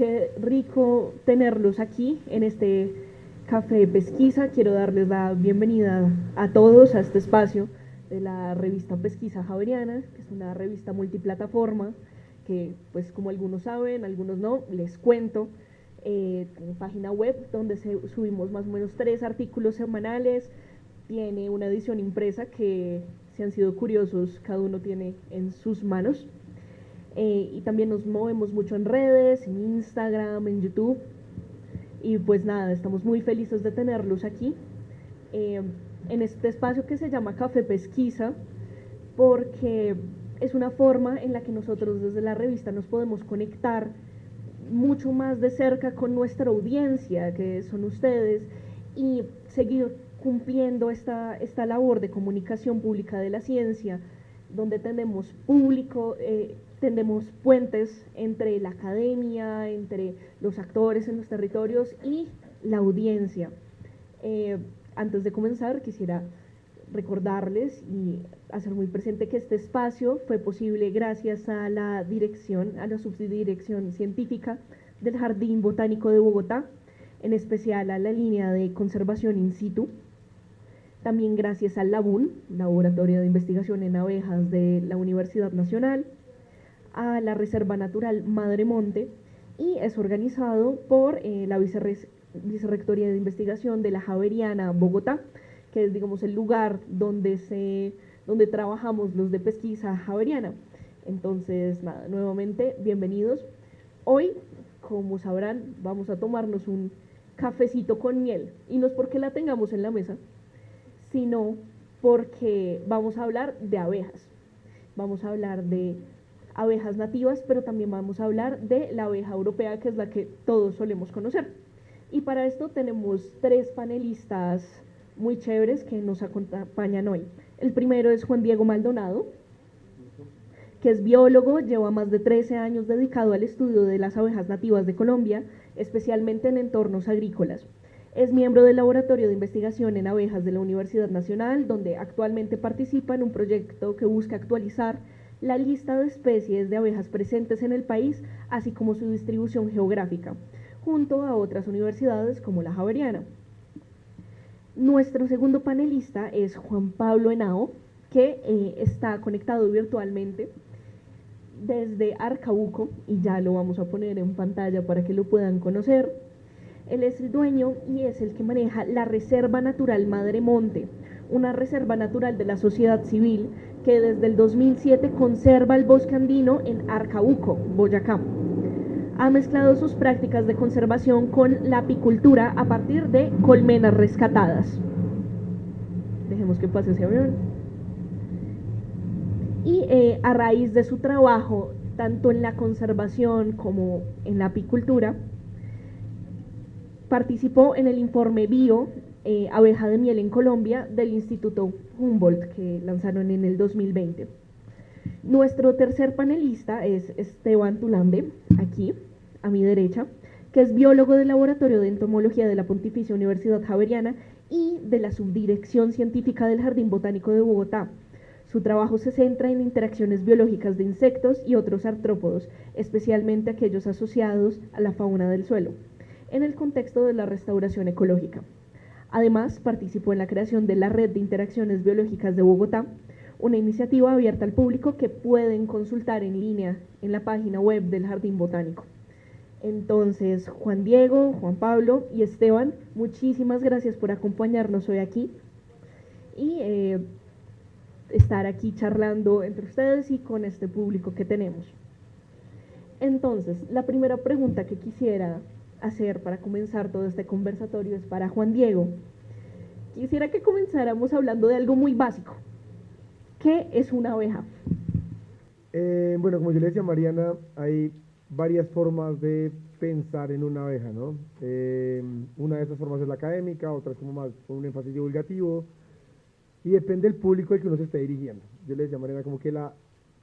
qué rico tenerlos aquí en este café de pesquisa. Quiero darles la bienvenida a todos a este espacio de la revista Pesquisa Javeriana, que es una revista multiplataforma que, pues como algunos saben, algunos no, les cuento. Tiene página web donde subimos más o menos 3 artículos semanales. Tiene una edición impresa que, si han sido curiosos, cada uno tiene en sus manos. Y también nos movemos mucho en redes, en Instagram, en YouTube. Y pues nada, estamos muy felices de tenerlos aquí eh, en este espacio que se llama Café Pesquisa, porque es una forma en la que nosotros desde la revista nos podemos conectar mucho más de cerca con nuestra audiencia, que son ustedes, y seguir cumpliendo esta labor de comunicación pública de la ciencia, donde tenemos público, tendemos puentes entre la academia, entre los actores en los territorios y la audiencia. Eh, Antes de comenzar, quisiera recordarles y hacer muy presente que este espacio fue posible gracias a la dirección, a la subdirección científica del Jardín Botánico de Bogotá, en especial a la línea de conservación in situ. También gracias al LABUN, Laboratorio de Investigación en Abejas de la Universidad Nacional, a la Reserva Natural Madre Monte, y es organizado por la Vicerrectoría de Investigación de la Javeriana Bogotá, que es, digamos, el lugar donde trabajamos los de pesquisa javeriana. Entonces, nada, nuevamente, bienvenidos. Hoy, como sabrán, vamos a tomarnos un cafecito con miel, y no es porque la tengamos en la mesa, sino porque vamos a hablar de abejas. Vamos a hablar de abejas nativas, pero también vamos a hablar de la abeja europea, que es la que todos solemos conocer. Y para esto tenemos 3 panelistas muy chéveres que nos acompañan hoy. El primero es Juan Diego Maldonado, que es biólogo, lleva más de 13 años dedicado al estudio de las abejas nativas de Colombia, especialmente en entornos agrícolas. Es miembro del Laboratorio de Investigación en Abejas de la Universidad Nacional, donde actualmente participa en un proyecto que busca actualizar la lista de especies de abejas presentes en el país, así como su distribución geográfica, junto a otras universidades como la Javeriana. Nuestro segundo panelista es Juan Pablo Henao, que está conectado virtualmente desde Arcabuco, y ya lo vamos a poner en pantalla para que lo puedan conocer. Él es el dueño y es el que maneja la Reserva Natural Madre Monte, una reserva natural de la sociedad civil que desde el 2007 conserva el bosque andino en Arcabuco, Boyacá. Ha mezclado sus prácticas de conservación con la apicultura a partir de colmenas rescatadas. Dejemos que pase ese avión. Y a raíz de su trabajo, tanto en la conservación como en la apicultura, participó en el informe Bio, Abeja de Miel en Colombia, del Instituto Humboldt, que lanzaron en el 2020. Nuestro tercer panelista es Esteban Tulambe, aquí, a mi derecha, que es biólogo del Laboratorio de Entomología de la Pontificia Universidad Javeriana y de la Subdirección Científica del Jardín Botánico de Bogotá. Su trabajo se centra en interacciones biológicas de insectos y otros artrópodos, especialmente aquellos asociados a la fauna del suelo, en el contexto de la restauración ecológica. Además, participó en la creación de la Red de Interacciones Biológicas de Bogotá, una iniciativa abierta al público que pueden consultar en línea en la página web del Jardín Botánico. Entonces, Juan Diego, Juan Pablo y Esteban, muchísimas gracias por acompañarnos hoy aquí y estar aquí charlando entre ustedes y con este público que tenemos. Entonces, la primera pregunta que quisiera hacer para comenzar todo este conversatorio es para Juan Diego. Quisiera que comenzáramos hablando de algo muy básico. ¿Qué es una abeja? Bueno, como yo le decía a Mariana, hay varias formas de pensar en una abeja, ¿no? Una de esas formas es la académica, otra es como más con un énfasis divulgativo, y depende del público al que uno se esté dirigiendo. Yo le decía a Mariana como que la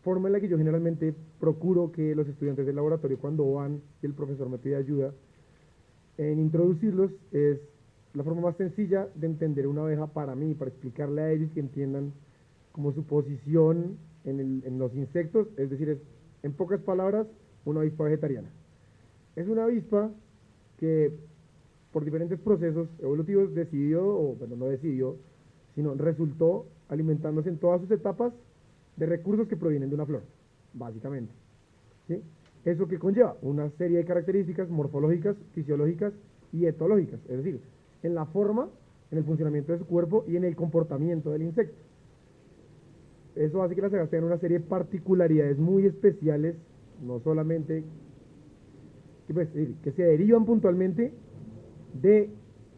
forma en la que yo generalmente procuro que los estudiantes del laboratorio cuando van y el profesor me pide ayuda en introducirlos es la forma más sencilla de entender una abeja para mí, para explicarle a ellos que entiendan como su posición en los insectos, es decir, es, en pocas palabras, una avispa vegetariana. Es una avispa que por diferentes procesos evolutivos decidió, o bueno, no decidió, sino resultó alimentándose en todas sus etapas de recursos que provienen de una flor, básicamente. ¿Sí? Eso que conlleva una serie de características morfológicas, fisiológicas y etológicas, es decir, en la forma, en el funcionamiento de su cuerpo y en el comportamiento del insecto. Eso hace que las abejas tengan una serie de particularidades muy especiales, no solamente que, pues, que se derivan puntualmente de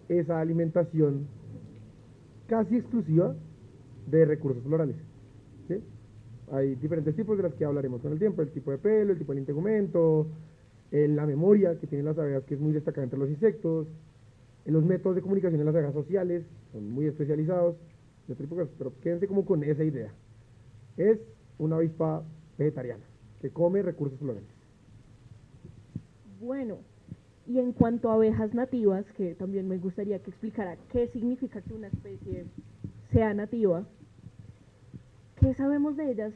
esa alimentación casi exclusiva de recursos florales. ¿Sí? Hay diferentes tipos de las que hablaremos con el tiempo, el tipo de pelo, el tipo de integumento, la memoria que tienen las abejas, que es muy destacada entre los insectos, los métodos de comunicación en las abejas sociales, son muy especializados, de otro tipo de cosas, pero quédense como con esa idea. Es una avispa vegetariana, que come recursos florales. Bueno, y en cuanto a abejas nativas, que también me gustaría que explicara qué significa que una especie sea nativa, ¿qué sabemos de ellas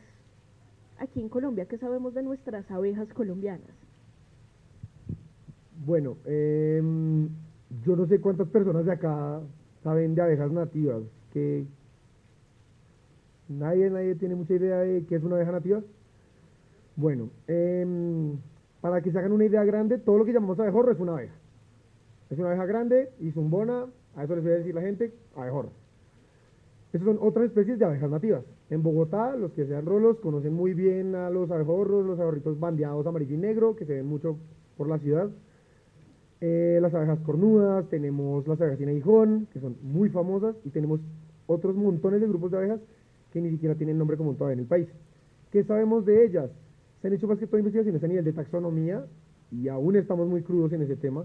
aquí en Colombia? ¿Qué sabemos de nuestras abejas colombianas? Bueno, yo no sé cuántas personas de acá saben de abejas nativas, que nadie tiene mucha idea de qué es una abeja nativa. Bueno, para que se hagan una idea grande, todo lo que llamamos abejorro es una abeja. Es una abeja grande y zumbona, a eso les voy a decir la gente, abejorro. Esas son otras especies de abejas nativas. En Bogotá, los que sean rolos conocen muy bien a los abejorros, los abejorritos bandeados amarillo y negro, que se ven mucho por la ciudad. Las abejas cornudas, tenemos las abejas sin aguijón, que son muy famosas, y tenemos otros montones de grupos de abejas que ni siquiera tienen nombre común todavía en el país. ¿Qué sabemos de ellas? Se han hecho más que todo investigaciones a nivel de taxonomía, y aún estamos muy crudos en ese tema.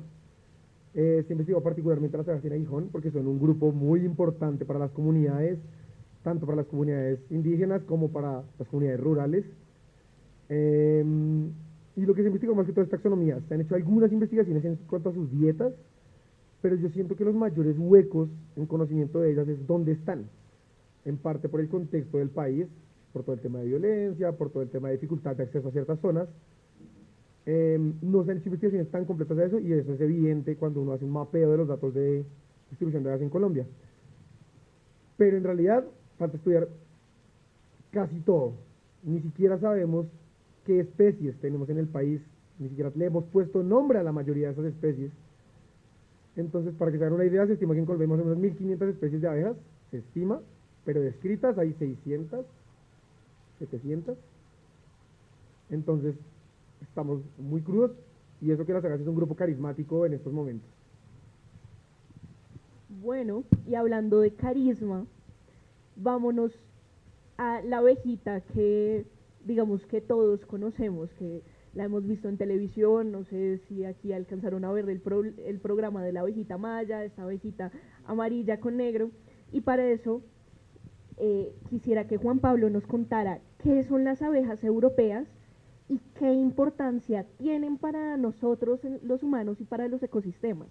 Se investigó particularmente las abejas sin aguijón, porque son un grupo muy importante para las comunidades, tanto para las comunidades indígenas como para las comunidades rurales. Y lo que se investigó más que todo es taxonomía. Se han hecho algunas investigaciones en cuanto a sus dietas, pero yo siento que los mayores huecos en conocimiento de ellas es dónde están, en parte por el contexto del país, por todo el tema de violencia, por todo el tema de dificultad de acceso a ciertas zonas. No se han hecho investigaciones tan completas de eso, y eso es evidente cuando uno hace un mapeo de los datos de distribución de aves en Colombia. Pero en realidad falta estudiar casi todo. Ni siquiera sabemos qué especies tenemos en el país, ni siquiera le hemos puesto nombre a la mayoría de esas especies. Entonces, para que se hagan una idea, se estima que en Colombia hay más o menos 1500 especies de abejas, se estima, pero descritas hay 600, 700. Entonces, estamos muy crudos, y eso que las abejas es un grupo carismático en estos momentos. Bueno, y hablando de carisma, vámonos a la abejita que digamos que todos conocemos, que la hemos visto en televisión, no sé si aquí alcanzaron a ver el programa de la abejita maya, esta abejita amarilla con negro, y para eso quisiera que Juan Pablo nos contara qué son las abejas europeas y qué importancia tienen para nosotros, los humanos, y para los ecosistemas.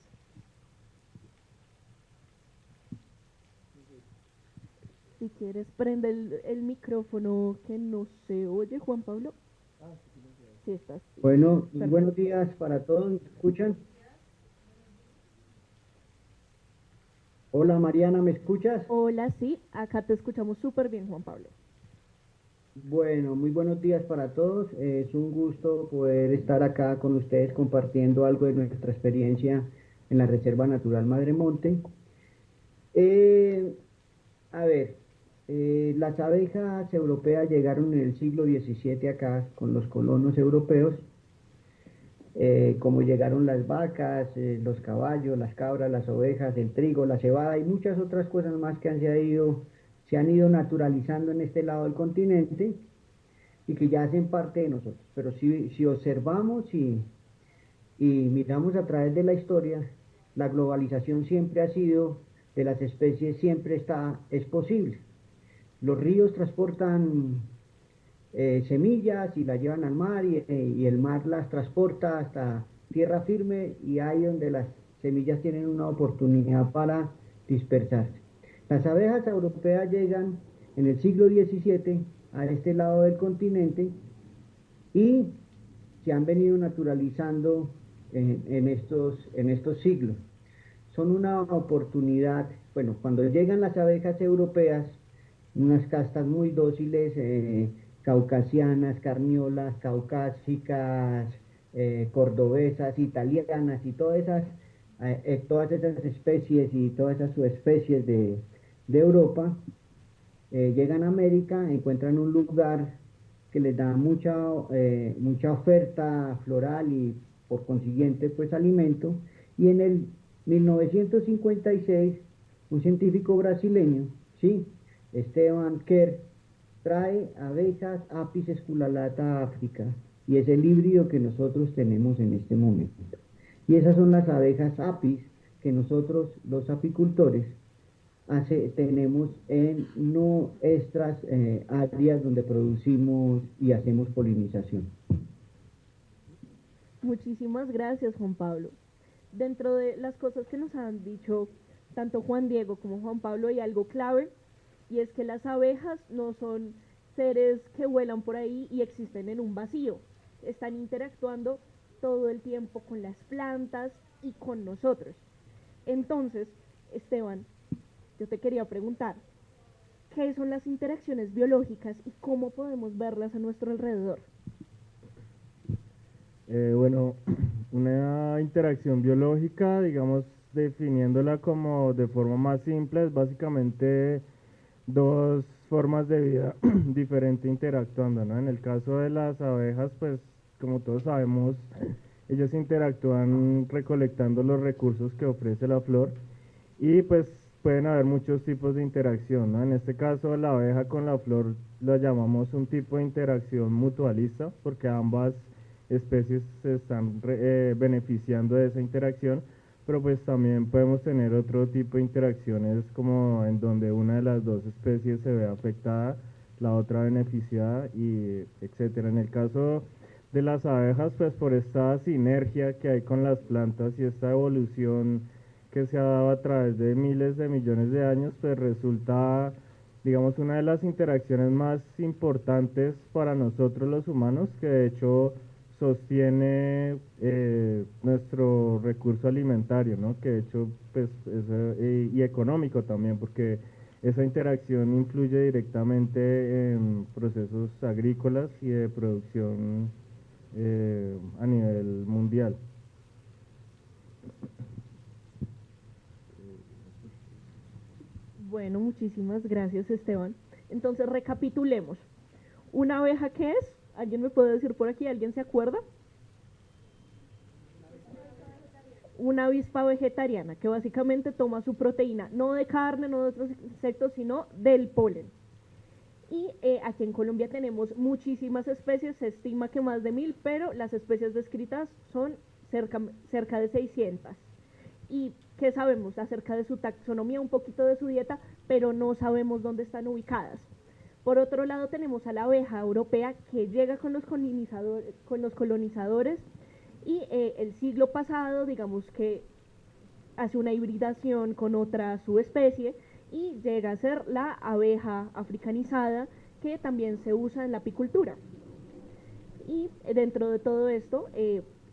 Si quieres, prende el micrófono que no se oye, Juan Pablo. Sí, estás. Bueno, Perfecto. buenos días para todos, ¿me escuchan? Hola Mariana, ¿me escuchas? Hola, sí, acá te escuchamos súper bien, Juan Pablo. Bueno, muy buenos días para todos. Es un gusto poder estar acá con ustedes compartiendo algo de nuestra experiencia en la Reserva Natural Madre Monte. Eh, a ver, las abejas europeas llegaron en el siglo XVII acá con los colonos europeos. Como llegaron las vacas, los caballos, las cabras, las ovejas, el trigo, la cebada y muchas otras cosas más que se han ido naturalizando en este lado del continente y que ya hacen parte de nosotros. Pero si observamos y miramos a través de la historia, la globalización siempre ha sido de las especies, siempre es posible. Los ríos transportan semillas y las llevan al mar y el mar las transporta hasta tierra firme y ahí donde las semillas tienen una oportunidad para dispersarse. Las abejas europeas llegan en el siglo XVII a este lado del continente y se han venido naturalizando en estos siglos. Son una oportunidad, bueno, cuando llegan las abejas europeas, unas castas muy dóciles, caucasianas, carniolas, caucásicas, cordobesas, italianas y todas esas especies y todas esas subespecies de Europa, llegan a América, encuentran un lugar que les da mucha oferta floral y por consiguiente pues alimento, y en el 1956 un científico brasileño, ¿sí? Esteban Kerr, trae abejas Apis esculalata a África, y es el híbrido que nosotros tenemos en este momento. Y esas son las abejas Apis que nosotros, los apicultores, tenemos en nuestras áreas donde producimos y hacemos polinización. Muchísimas gracias, Juan Pablo. Dentro de las cosas que nos han dicho tanto Juan Diego como Juan Pablo hay algo clave, y es que las abejas no son seres que vuelan por ahí y existen en un vacío. Están interactuando todo el tiempo con las plantas y con nosotros. Entonces, Esteban, yo te quería preguntar, ¿qué son las interacciones biológicas y cómo podemos verlas a nuestro alrededor? Bueno, una interacción biológica, digamos, definiéndola como de forma más simple, es básicamente dos formas de vida diferente interactuando, ¿no? En el caso de las abejas, pues, como todos sabemos, ellos interactúan recolectando los recursos que ofrece la flor y pues pueden haber muchos tipos de interacción, ¿no? En este caso, la abeja con la flor lo llamamos un tipo de interacción mutualista, porque ambas especies se están beneficiando de esa interacción, pero pues también podemos tener otro tipo de interacciones como en donde una de las dos especies se ve afectada, la otra beneficiada y etcétera. En el caso de las abejas, pues por esta sinergia que hay con las plantas y esta evolución que se ha dado a través de miles de millones de años, pues resulta, digamos, una de las interacciones más importantes para nosotros los humanos, que de hecho sostiene nuestro recurso alimentario, ¿no? Que de hecho, pues, y económico también, porque esa interacción influye directamente en procesos agrícolas y de producción a nivel mundial. Bueno, muchísimas gracias, Esteban. Entonces, recapitulemos. ¿Una abeja qué es? ¿Alguien me puede decir por aquí? ¿Alguien se acuerda? Una avispa vegetariana que básicamente toma su proteína, no de carne, no de otros insectos, sino del polen. Y aquí en Colombia tenemos muchísimas especies, se estima que más de 1000, pero las especies descritas son cerca de 600. ¿Y qué sabemos acerca de su taxonomía? Un poquito de su dieta, pero no sabemos dónde están ubicadas. Por otro lado tenemos a la abeja europea que llega con los colonizadores y el siglo pasado, digamos que hace una hibridación con otra subespecie y llega a ser la abeja africanizada, que también se usa en la apicultura. Y dentro de todo esto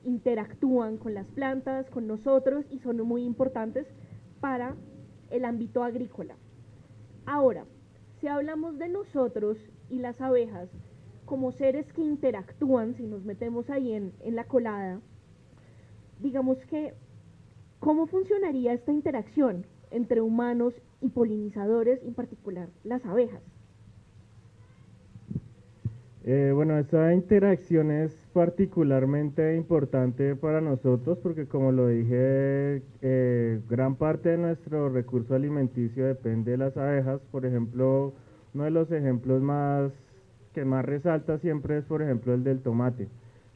interactúan con las plantas, con nosotros, y son muy importantes para el ámbito agrícola. Ahora, si hablamos de nosotros y las abejas como seres que interactúan, si nos metemos ahí en la colada, digamos que, ¿cómo funcionaría esta interacción entre humanos y polinizadores, en particular las abejas? Bueno, esa interacción es particularmente importante para nosotros porque como lo dije, gran parte de nuestro recurso alimenticio depende de las abejas. Por ejemplo, uno de los ejemplos que más resalta siempre es, por ejemplo, el del tomate.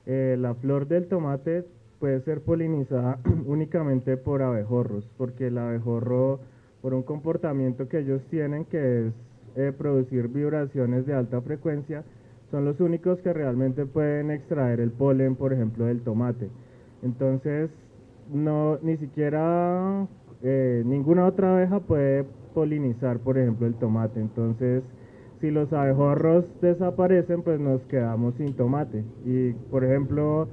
La flor del tomate puede ser polinizada únicamente por abejorros, porque el abejorro, por un comportamiento que ellos tienen, que es producir vibraciones de alta frecuencia, son los únicos que realmente pueden extraer el polen, por ejemplo, del tomate. Entonces, no, ni siquiera ninguna otra abeja puede polinizar, por ejemplo, el tomate. Entonces, si los abejorros desaparecen, pues nos quedamos sin tomate. Y, por ejemplo,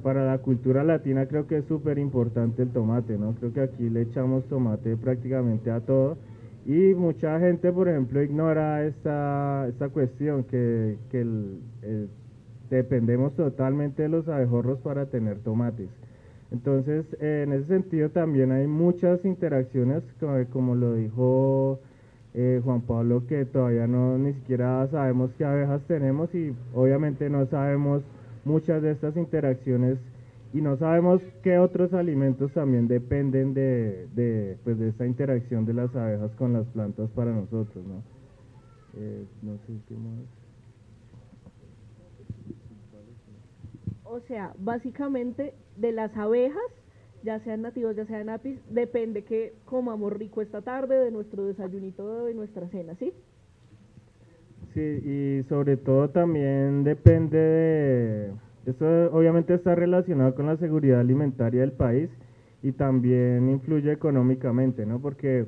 Para la cultura latina creo que es súper importante el tomate, ¿no? Creo que aquí le echamos tomate prácticamente a todo y mucha gente, por ejemplo, ignora esta cuestión dependemos totalmente de los abejorros para tener tomates. Entonces, en ese sentido también hay muchas interacciones, como lo dijo Juan Pablo, que todavía no ni siquiera sabemos qué abejas tenemos y obviamente no sabemos muchas de estas interacciones y no sabemos qué otros alimentos también dependen pues de esta interacción de las abejas con las plantas para nosotros, ¿no? No sé qué más. O sea, básicamente de las abejas, ya sean nativos, ya sean apis, depende que comamos rico esta tarde, de nuestro desayunito, de nuestra cena, ¿sí? Sí, y sobre todo también depende eso obviamente está relacionado con la seguridad alimentaria del país y también influye económicamente, ¿no? Porque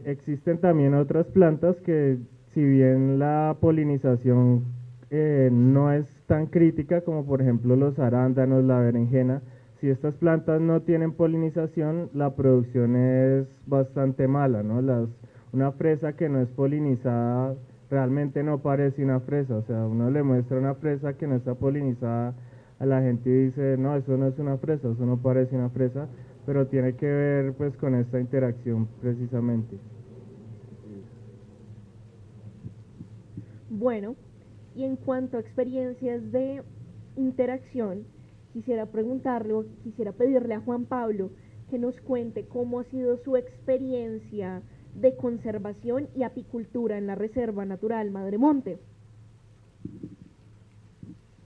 existen también otras plantas que si bien la polinización no es tan crítica como por ejemplo los arándanos, la berenjena, si estas plantas no tienen polinización, la producción es bastante mala, ¿no? Una fresa que no es polinizada realmente no parece una fresa, o sea, uno le muestra una fresa que no está polinizada a la gente y dice, no, eso no es una fresa, eso no parece una fresa, pero tiene que ver pues con esta interacción precisamente. Bueno, y en cuanto a experiencias de interacción, quisiera preguntarle o quisiera pedirle a Juan Pablo que nos cuente cómo ha sido su experiencia de conservación y apicultura en la Reserva Natural Madremonte.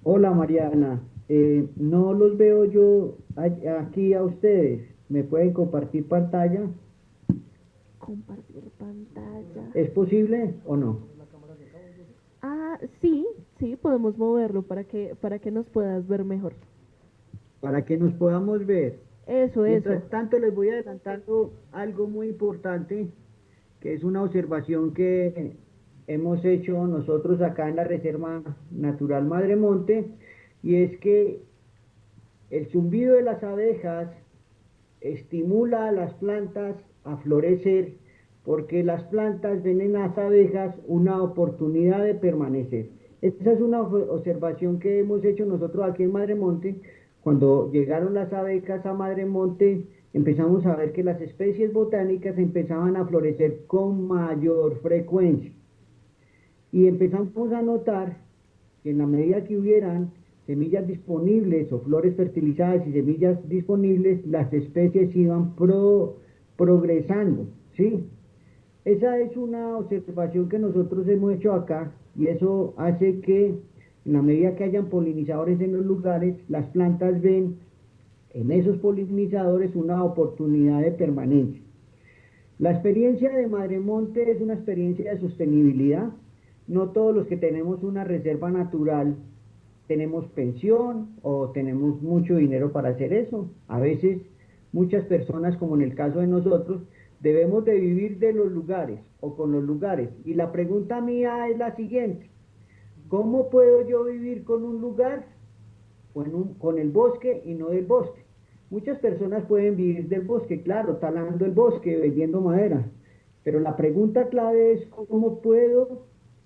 Hola Mariana, no los veo yo aquí a ustedes. ¿Me pueden compartir pantalla? Compartir pantalla. ¿Es posible o no? Ah, sí, sí, podemos moverlo para que nos puedas ver mejor. Para que nos podamos ver. Eso. Mientras tanto, les voy adelantando algo muy importante, que es una observación que hemos hecho nosotros acá en la Reserva Natural Madremonte, y es que el zumbido de las abejas estimula a las plantas a florecer porque las plantas ven en las abejas una oportunidad de permanecer. Esa es una observación que hemos hecho nosotros aquí en Madremonte. Cuando llegaron las abejas a Madremonte, empezamos a ver que las especies botánicas empezaban a florecer con mayor frecuencia. Y empezamos a notar que en la medida que hubieran semillas disponibles o flores fertilizadas y semillas disponibles, las especies iban progresando, ¿sí? Esa es una observación que nosotros hemos hecho acá y eso hace que en la medida que hayan polinizadores en los lugares, las plantas ven en esos polinizadores una oportunidad de permanencia. La experiencia de Madremonte es una experiencia de sostenibilidad. No todos los que tenemos una reserva natural tenemos pensión o tenemos mucho dinero para hacer eso. A veces muchas personas, como en el caso de nosotros, debemos de vivir de los lugares o con los lugares. Y la pregunta mía es la siguiente: ¿cómo puedo yo vivir con un lugar o con el bosque y no del bosque? Muchas personas pueden vivir del bosque, claro, talando el bosque, vendiendo madera, pero la pregunta clave es cómo puedo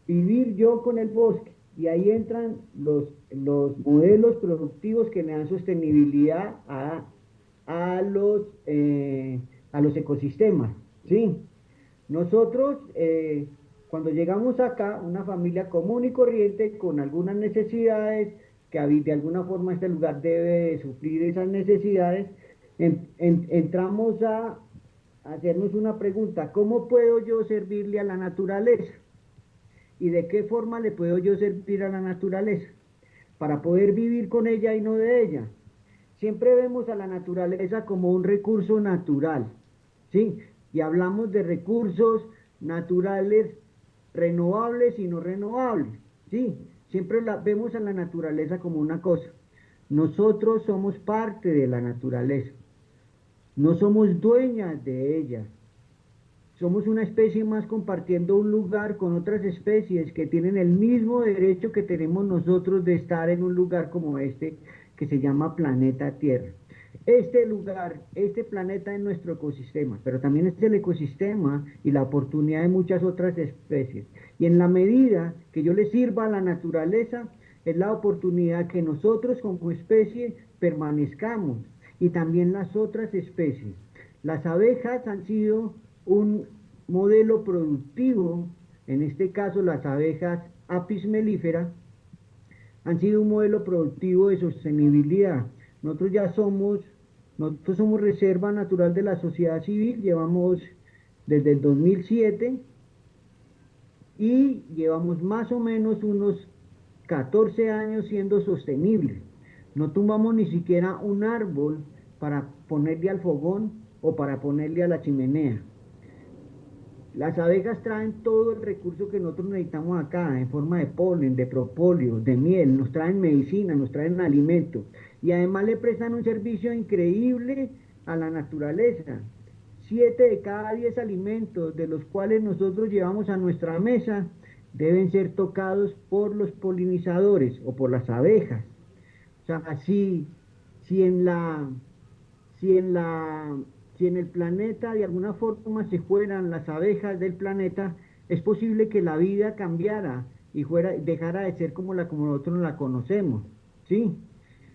vivir yo con el bosque. Y ahí entran los modelos productivos que le dan sostenibilidad a a los ecosistemas, ¿sí? Nosotros, cuando llegamos acá, una familia común y corriente con algunas necesidades, que de alguna forma este lugar debe suplir esas necesidades, entramos a hacernos una pregunta: ¿cómo puedo yo servirle a la naturaleza? ¿Y de qué forma le puedo yo servir a la naturaleza? Para poder vivir con ella y no de ella. Siempre vemos a la naturaleza como un recurso natural, ¿sí? Y hablamos de recursos naturales renovables y no renovables, ¿sí? Siempre vemos a la naturaleza como una cosa. Nosotros somos parte de la naturaleza, no somos dueñas de ella, somos una especie más compartiendo un lugar con otras especies que tienen el mismo derecho que tenemos nosotros de estar en un lugar como este, que se llama planeta Tierra. Este lugar, este planeta es nuestro ecosistema, pero también es el ecosistema y la oportunidad de muchas otras especies. Y en la medida que yo le sirva a la naturaleza, es la oportunidad que nosotros como especie permanezcamos y también las otras especies. Las abejas han sido un modelo productivo, en este caso las abejas Apis mellifera, han sido un modelo productivo de sostenibilidad. Nosotros ya somos, nosotros somos Reserva Natural de la Sociedad Civil, llevamos desde el 2007 y llevamos más o menos unos 14 años siendo sostenibles. No tumbamos ni siquiera un árbol para ponerle al fogón o para ponerle a la chimenea. Las abejas traen todo el recurso que nosotros necesitamos acá, en forma de polen, de propóleo, de miel, nos traen medicina, nos traen alimento y además le prestan un servicio increíble a la naturaleza. 7 de cada 10 alimentos de los cuales nosotros llevamos a nuestra mesa deben ser tocados por los polinizadores o por las abejas. O sea, si en la, si en la, si en el planeta de alguna forma se fueran las abejas del planeta, es posible que la vida cambiara y dejara de ser como nosotros la conocemos, ¿sí?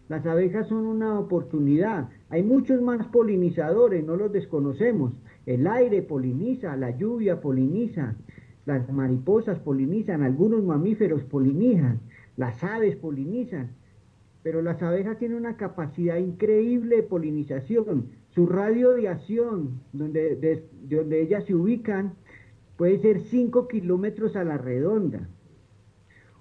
Las abejas son una oportunidad. Hay muchos más polinizadores, no los desconocemos. El aire poliniza, la lluvia poliniza, las mariposas polinizan, algunos mamíferos polinizan, las aves polinizan. Pero las abejas tienen una capacidad increíble de polinización. Su radio de acción, donde ellas se ubican, puede ser 5 kilómetros a la redonda.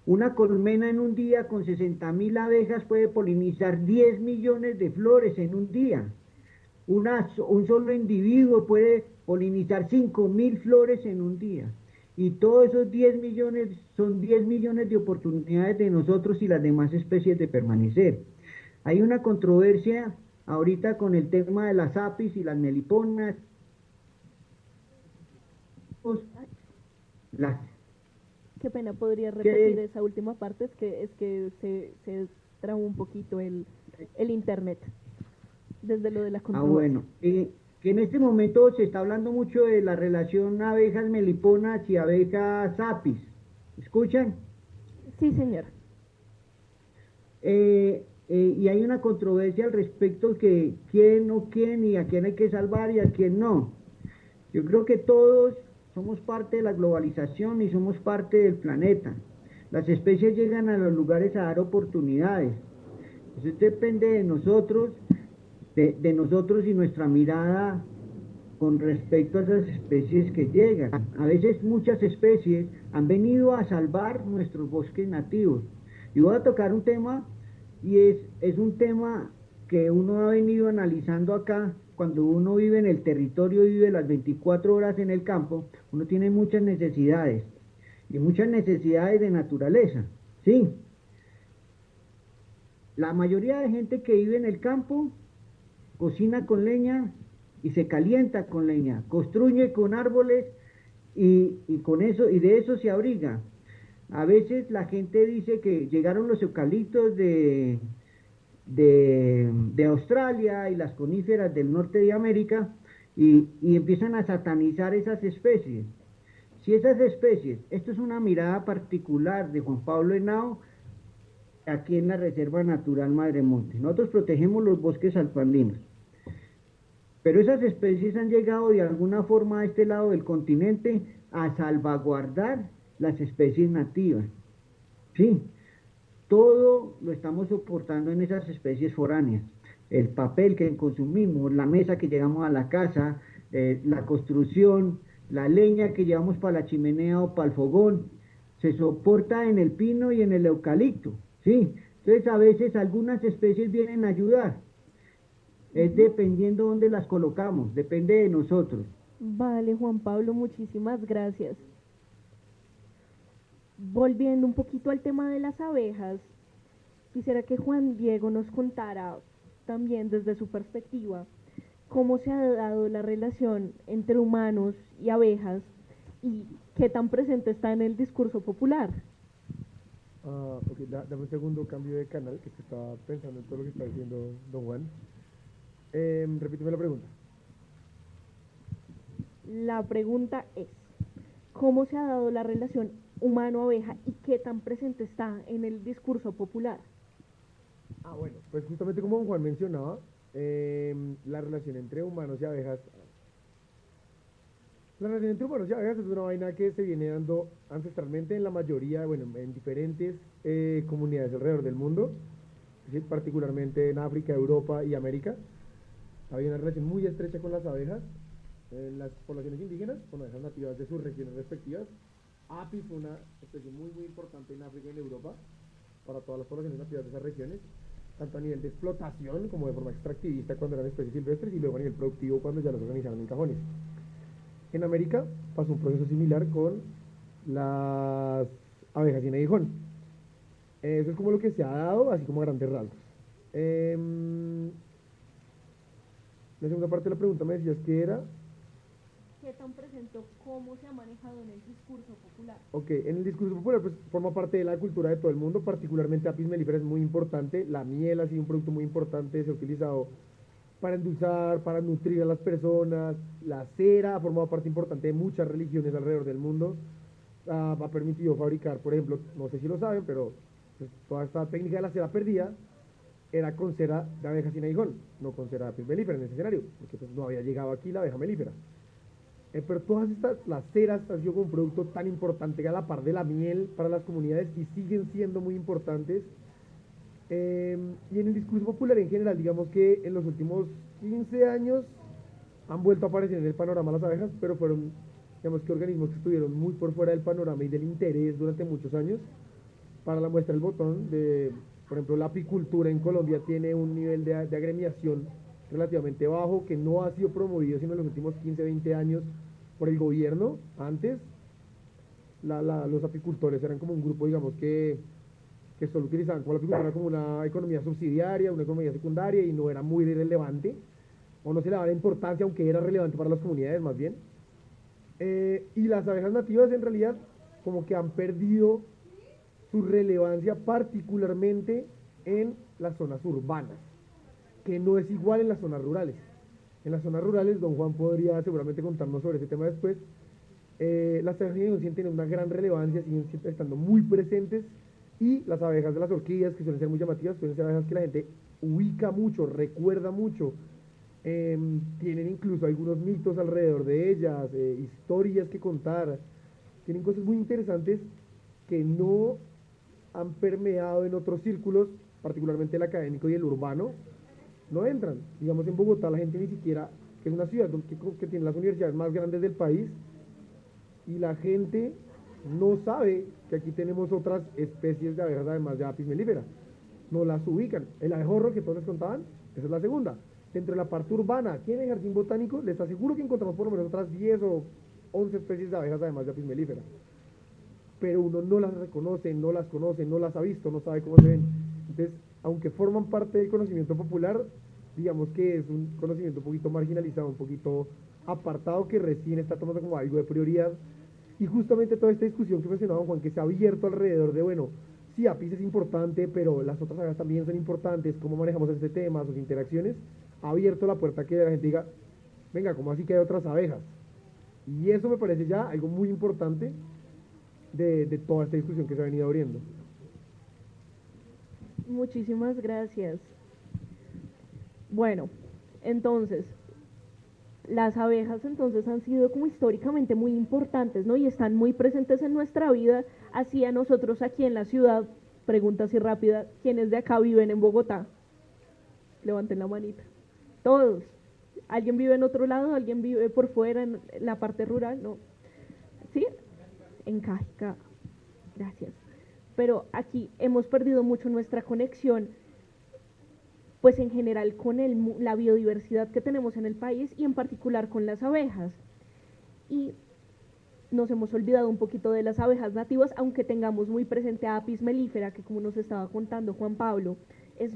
Una colmena en un día con 60.000 abejas puede polinizar 10 millones de flores en un día. Un solo individuo puede polinizar 5.000 flores en un día. Y todos esos 10 millones son 10 millones de oportunidades de nosotros y las demás especies de permanecer. Hay una controversia ahorita con el tema de las apis y las meliponas. Las, Qué pena, ¿podría repetir que, esa última parte? Es que se trabó un poquito el internet desde lo de la controversia. bueno, que en este momento se está hablando mucho de la relación abejas meliponas y abejas apis. ¿Escuchan? Sí, señor. Y hay una controversia al respecto que quién o quién y a quién hay que salvar y a quién no. Yo creo que todos somos parte de la globalización y somos parte del planeta. Las especies llegan a los lugares a dar oportunidades. Eso depende de nosotros, de nosotros y nuestra mirada con respecto a esas especies que llegan. A veces muchas especies han venido a salvar nuestros bosques nativos. Y voy a tocar un tema, y es un tema que uno ha venido analizando acá. Cuando uno vive en el territorio y vive las 24 horas en el campo, uno tiene muchas necesidades, y muchas necesidades de naturaleza, ¿sí? La mayoría de gente que vive en el campo cocina con leña y se calienta con leña, construye con árboles y con eso, y de eso se abriga. A veces la gente dice que llegaron los eucaliptos de Australia y las coníferas del norte de América y empiezan a satanizar esas especies. Si esas especies, esto es una mirada particular de Juan Pablo Henao, aquí en la Reserva Natural Madremonte. Nosotros protegemos los bosques altoandinos. Pero esas especies han llegado de alguna forma a este lado del continente a salvaguardar las especies nativas. Sí, todo lo estamos soportando en esas especies foráneas. El papel que consumimos, la mesa que llevamos a la casa, la construcción, la leña que llevamos para la chimenea o para el fogón, se soporta en el pino y en el eucalipto. Sí, entonces a veces algunas especies vienen a ayudar. Es dependiendo dónde las colocamos, depende de nosotros. Vale, Juan Pablo, muchísimas gracias. Volviendo un poquito al tema de las abejas, quisiera que Juan Diego nos contara también desde su perspectiva cómo se ha dado la relación entre humanos y abejas y qué tan presente está en el discurso popular. Ok, dame un segundo, cambio de canal, que estaba pensando en todo lo que está diciendo don Juan. Repíteme la pregunta. La pregunta es, ¿cómo se ha dado la relación humano-abeja y qué tan presente está en el discurso popular? Bueno, pues justamente como don Juan mencionaba, la relación entre humanos y abejas. La relación entre humanos y abejas es una vaina que se viene dando ancestralmente en la mayoría, bueno, en diferentes comunidades alrededor del mundo, ¿sí? Particularmente en África, Europa y América. Había una relación muy estrecha con las abejas. Las poblaciones indígenas, con abejas nativas de sus regiones respectivas. Apis fue una especie muy, muy importante en África y en Europa para todas las poblaciones nativas de esas regiones, tanto a nivel de explotación como de forma extractivista cuando eran especies silvestres y luego a nivel productivo cuando ya las organizaron en cajones. En América pasó un proceso similar con las abejas sin aguijón. Eso es como lo que se ha dado, así como a grandes rasgos. La segunda parte de la pregunta me decías que era, ¿Qué tan presente, cómo se ha manejado en el discurso popular? ok, en el discurso popular pues forma parte de la cultura de todo el mundo, particularmente Apis mellifera es muy importante, la miel ha sido un producto muy importante, se ha utilizado para endulzar, para nutrir a las personas, la cera ha formado parte importante de muchas religiones alrededor del mundo, ha permitido fabricar, por ejemplo, no sé si lo saben, pero pues, toda esta técnica de la cera perdida era con cera de abeja sin aguijón, no con cera de Apis mellifera en ese escenario, porque pues, no había llegado aquí la abeja melífera. Pero todas estas, las ceras han sido un producto tan importante a la par de la miel para las comunidades y siguen siendo muy importantes. Y en el discurso popular en general, digamos que en los últimos 15 años han vuelto a aparecer en el panorama las abejas, pero fueron, digamos que organismos que estuvieron muy por fuera del panorama y del interés durante muchos años. Para la muestra del botón, por ejemplo, la apicultura en Colombia tiene un nivel de agremiación relativamente bajo que no ha sido promovido sino en los últimos 15, 20 años por el gobierno. Antes, los apicultores eran como un grupo, digamos, que solo utilizaban como la apicultura como una economía subsidiaria, una economía secundaria y no era muy relevante, o no se le daba importancia, aunque era relevante para las comunidades más bien. Y las abejas nativas en realidad como que han perdido su relevancia particularmente en las zonas urbanas, que no es igual en las zonas rurales. En las zonas rurales, don Juan podría seguramente contarnos sobre ese tema después. Las abejas siguen teniendo una gran relevancia, siguen estando muy presentes y las abejas de las orquídeas, que suelen ser muy llamativas, suelen ser abejas que la gente ubica mucho, recuerda mucho, tienen incluso algunos mitos alrededor de ellas, historias que contar, tienen cosas muy interesantes que no han permeado en otros círculos, particularmente el académico y el urbano, no entran. Digamos, en Bogotá la gente ni siquiera, que es una ciudad que tiene las universidades más grandes del país, y la gente no sabe que aquí tenemos otras especies de abejas además de Apis mellifera. No las ubican. El abejorro que todos les contaban, esa es la segunda. Dentro de la parte urbana, aquí en el jardín botánico, les aseguro que encontramos por lo menos otras 10 o 11 especies de abejas además de Apis mellifera. Pero uno no las reconoce, no las conoce, no las ha visto, no sabe cómo se ven. Entonces, aunque forman parte del conocimiento popular, digamos que es un conocimiento un poquito marginalizado, un poquito apartado, que recién está tomando como algo de prioridad. Y justamente toda esta discusión que mencionaba Juan, que se ha abierto alrededor de, bueno, sí, Apis es importante, pero las otras abejas también son importantes, cómo manejamos este tema, sus interacciones, ha abierto la puerta a que la gente diga, venga, ¿cómo así que hay otras abejas? Y eso me parece ya algo muy importante de toda esta discusión que se ha venido abriendo. Muchísimas gracias. Bueno, entonces, las abejas entonces han sido como históricamente muy importantes, ¿no? Y están muy presentes en nuestra vida, así a nosotros aquí en la ciudad. Pregunta así rápida, ¿quiénes de acá viven en Bogotá? Levanten la manita. Todos. ¿Alguien vive en otro lado? ¿Alguien vive por fuera en la parte rural? No. ¿Sí? En Cajicá. Gracias. Pero aquí hemos perdido mucho nuestra conexión, pues en general con la biodiversidad que tenemos en el país y en particular con las abejas. Y nos hemos olvidado un poquito de las abejas nativas, aunque tengamos muy presente a Apis mellifera, que como nos estaba contando Juan Pablo, es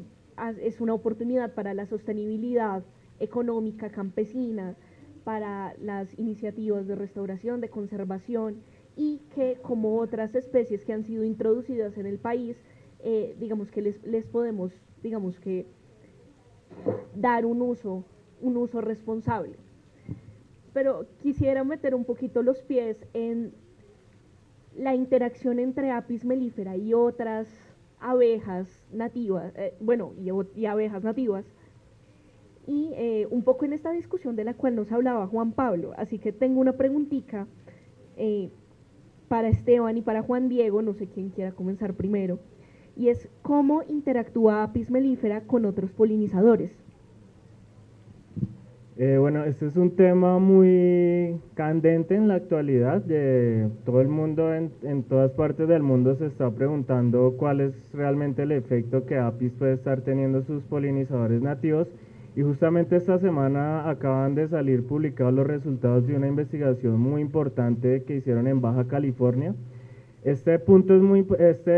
es una oportunidad para la sostenibilidad económica campesina, para las iniciativas de restauración, de conservación, y que como otras especies que han sido introducidas en el país, digamos que les podemos, digamos que dar un uso responsable. Pero quisiera meter un poquito los pies en la interacción entre Apis mellifera y otras abejas nativas, y abejas nativas, y un poco en esta discusión de la cual nos hablaba Juan Pablo. Así que tengo una preguntita para Esteban y para Juan Diego, no sé quién quiera comenzar primero, y es cómo interactúa Apis mellifera con otros polinizadores. Bueno, este es un tema muy candente en la actualidad. Todo el mundo, en todas partes del mundo, se está preguntando cuál es realmente el efecto que Apis puede estar teniendo sus polinizadores nativos. Y justamente esta semana acaban de salir publicados los resultados de una investigación muy importante que hicieron en Baja California. Este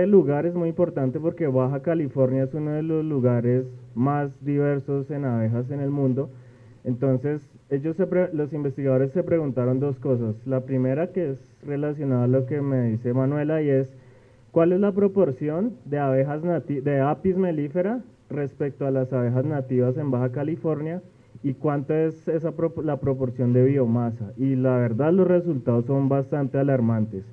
lugar es muy importante porque Baja California es uno de los lugares más diversos en abejas en el mundo. Entonces, los investigadores se preguntaron dos cosas. La primera, que es relacionada a lo que me dice Manuela, y es ¿cuál es la proporción de de Apis mellifera respecto a las abejas nativas en Baja California? ¿Y cuánto es la proporción de biomasa? Y la verdad, los resultados son bastante alarmantes.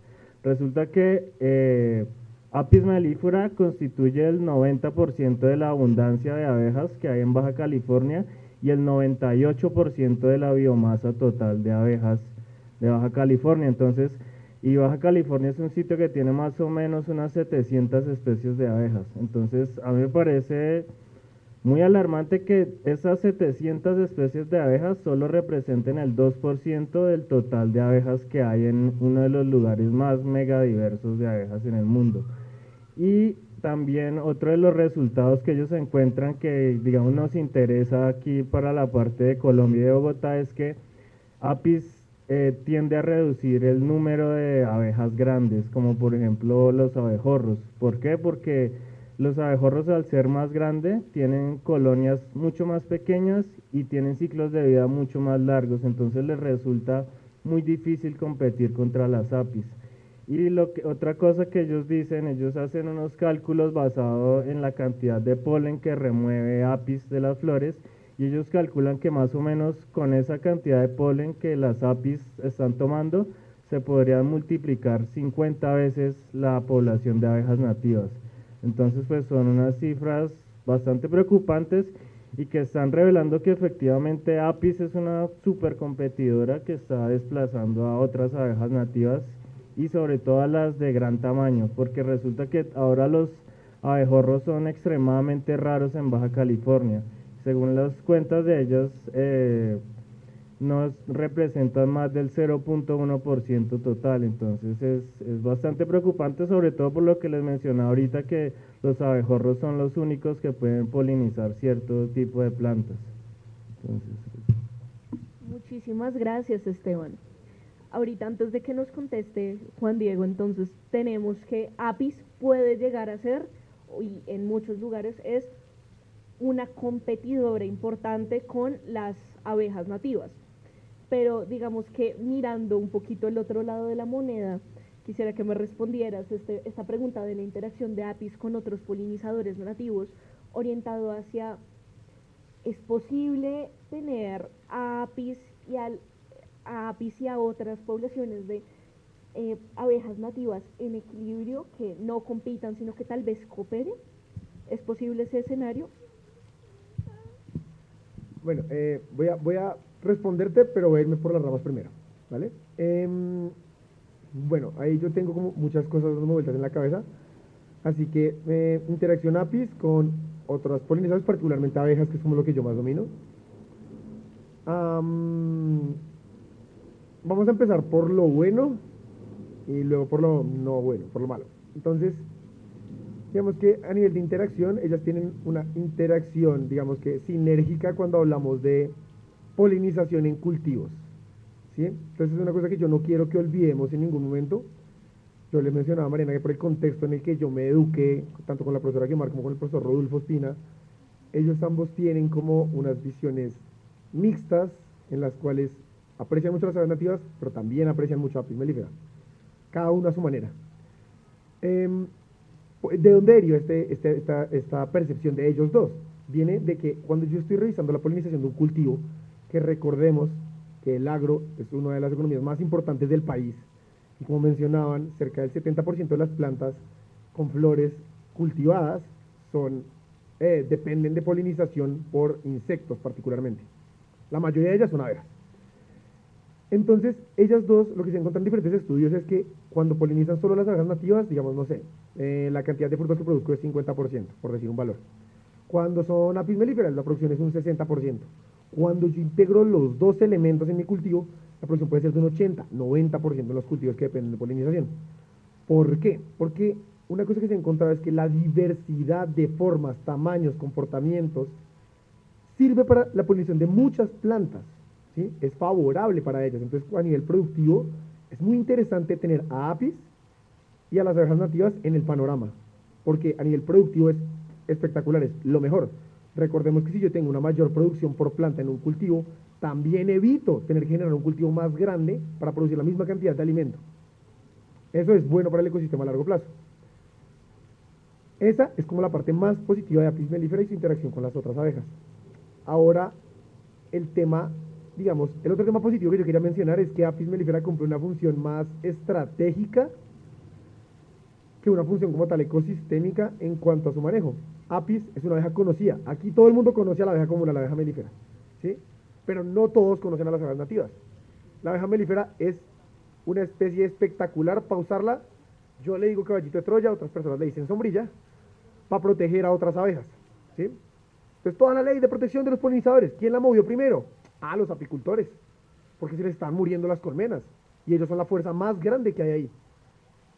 Resulta que Apis mellifera constituye el 90% de la abundancia de abejas que hay en Baja California y el 98% de la biomasa total de abejas de Baja California. Entonces, y Baja California es un sitio que tiene más o menos unas 700 especies de abejas. Entonces, a mí me parece muy alarmante que esas 700 especies de abejas solo representen el 2% del total de abejas que hay en uno de los lugares más megadiversos de abejas en el mundo. Y también otro de los resultados que ellos encuentran que, digamos, nos interesa aquí para la parte de Colombia y de Bogotá es que Apis tiende a reducir el número de abejas grandes, como por ejemplo los abejorros. ¿Por qué? Porque los abejorros, al ser más grandes, tienen colonias mucho más pequeñas y tienen ciclos de vida mucho más largos, entonces les resulta muy difícil competir contra las Apis. Y otra cosa que ellos dicen, ellos hacen unos cálculos basados en la cantidad de polen que remueve Apis de las flores, y ellos calculan que más o menos con esa cantidad de polen que las Apis están tomando, se podrían multiplicar 50 veces la población de abejas nativas. Entonces, pues son unas cifras bastante preocupantes y que están revelando que efectivamente Apis es una super competidora que está desplazando a otras abejas nativas y sobre todo a las de gran tamaño, porque resulta que ahora los abejorros son extremadamente raros en Baja California. Según las cuentas de ellos, nos representan más del 0.1% total, entonces es bastante preocupante, sobre todo por lo que les mencionaba ahorita, que los abejorros son los únicos que pueden polinizar cierto tipo de plantas. Entonces, Muchísimas gracias, Esteban. Ahorita, antes de que nos conteste Juan Diego, entonces tenemos que Apis puede llegar a ser, y en muchos lugares es, una competidora importante con las abejas nativas. Pero digamos que mirando un poquito el otro lado de la moneda, quisiera que me respondieras esta pregunta de la interacción de Apis con otros polinizadores nativos, orientado hacia, ¿es posible tener a Apis y a otras poblaciones de abejas nativas en equilibrio, que no compitan, sino que tal vez cooperen? ¿Es posible ese escenario? Bueno, voy a responderte, pero voy a irme por las ramas primero, ¿vale? Bueno, ahí yo tengo como muchas cosas dando vueltas en la cabeza, así que interacción Apis con otras polinizadores, particularmente abejas, que es como lo que yo más domino. Vamos a empezar por lo bueno y luego por lo no bueno, por lo malo. Entonces, digamos que a nivel de interacción, ellas tienen una interacción, digamos que sinérgica cuando hablamos de polinización en cultivos, ¿sí? Entonces es una cosa que yo no quiero que olvidemos en ningún momento. Yo le mencionaba a Mariana que por el contexto en el que yo me eduqué, tanto con la profesora Guimar como con el profesor Rodolfo Espina, ellos ambos tienen como unas visiones mixtas en las cuales aprecian mucho las aves nativas, pero también aprecian mucho a Apis mellifera, cada uno a su manera. ¿De dónde derivó esta percepción de ellos dos? Viene de que cuando yo estoy revisando la polinización de un cultivo, que recordemos que el agro es una de las economías más importantes del país, y como mencionaban, cerca del 70% de las plantas con flores cultivadas dependen de polinización por insectos particularmente. La mayoría de ellas son abejas. Entonces, ellas dos, lo que se encuentran en diferentes estudios es que cuando polinizan solo las abejas nativas, digamos, no sé, la cantidad de frutos que produzco es 50%, por decir un valor. Cuando son Apis mellifera, la producción es un 60%. Cuando yo integro los dos elementos en mi cultivo, la producción puede ser de un 80, 90% en los cultivos que dependen de polinización. ¿Por qué? Porque una cosa que se ha encontrado es que la diversidad de formas, tamaños, comportamientos, sirve para la polinización de muchas plantas, ¿sí? Es favorable para ellas. Entonces, a nivel productivo, es muy interesante tener a Apis y a las abejas nativas en el panorama, porque a nivel productivo es espectacular, es lo mejor. Recordemos que si yo tengo una mayor producción por planta en un cultivo, también evito tener que generar un cultivo más grande para producir la misma cantidad de alimento. Eso es bueno para el ecosistema a largo plazo. Esa es como la parte más positiva de Apis mellifera y su interacción con las otras abejas. Ahora, el otro tema positivo que yo quería mencionar es que Apis mellifera cumple una función más estratégica que una función como tal ecosistémica en cuanto a su manejo. Apis es una abeja conocida. Aquí todo el mundo conoce a la abeja común, a la abeja mellifera, ¿sí? Pero no todos conocen a las abejas nativas. La abeja mellifera es una especie espectacular para usarla. Yo le digo caballito de Troya, otras personas le dicen sombrilla, para proteger a otras abejas, ¿sí? Entonces, toda la ley de protección de los polinizadores, ¿quién la movió primero? Los apicultores, porque se les están muriendo las colmenas, y ellos son la fuerza más grande que hay ahí.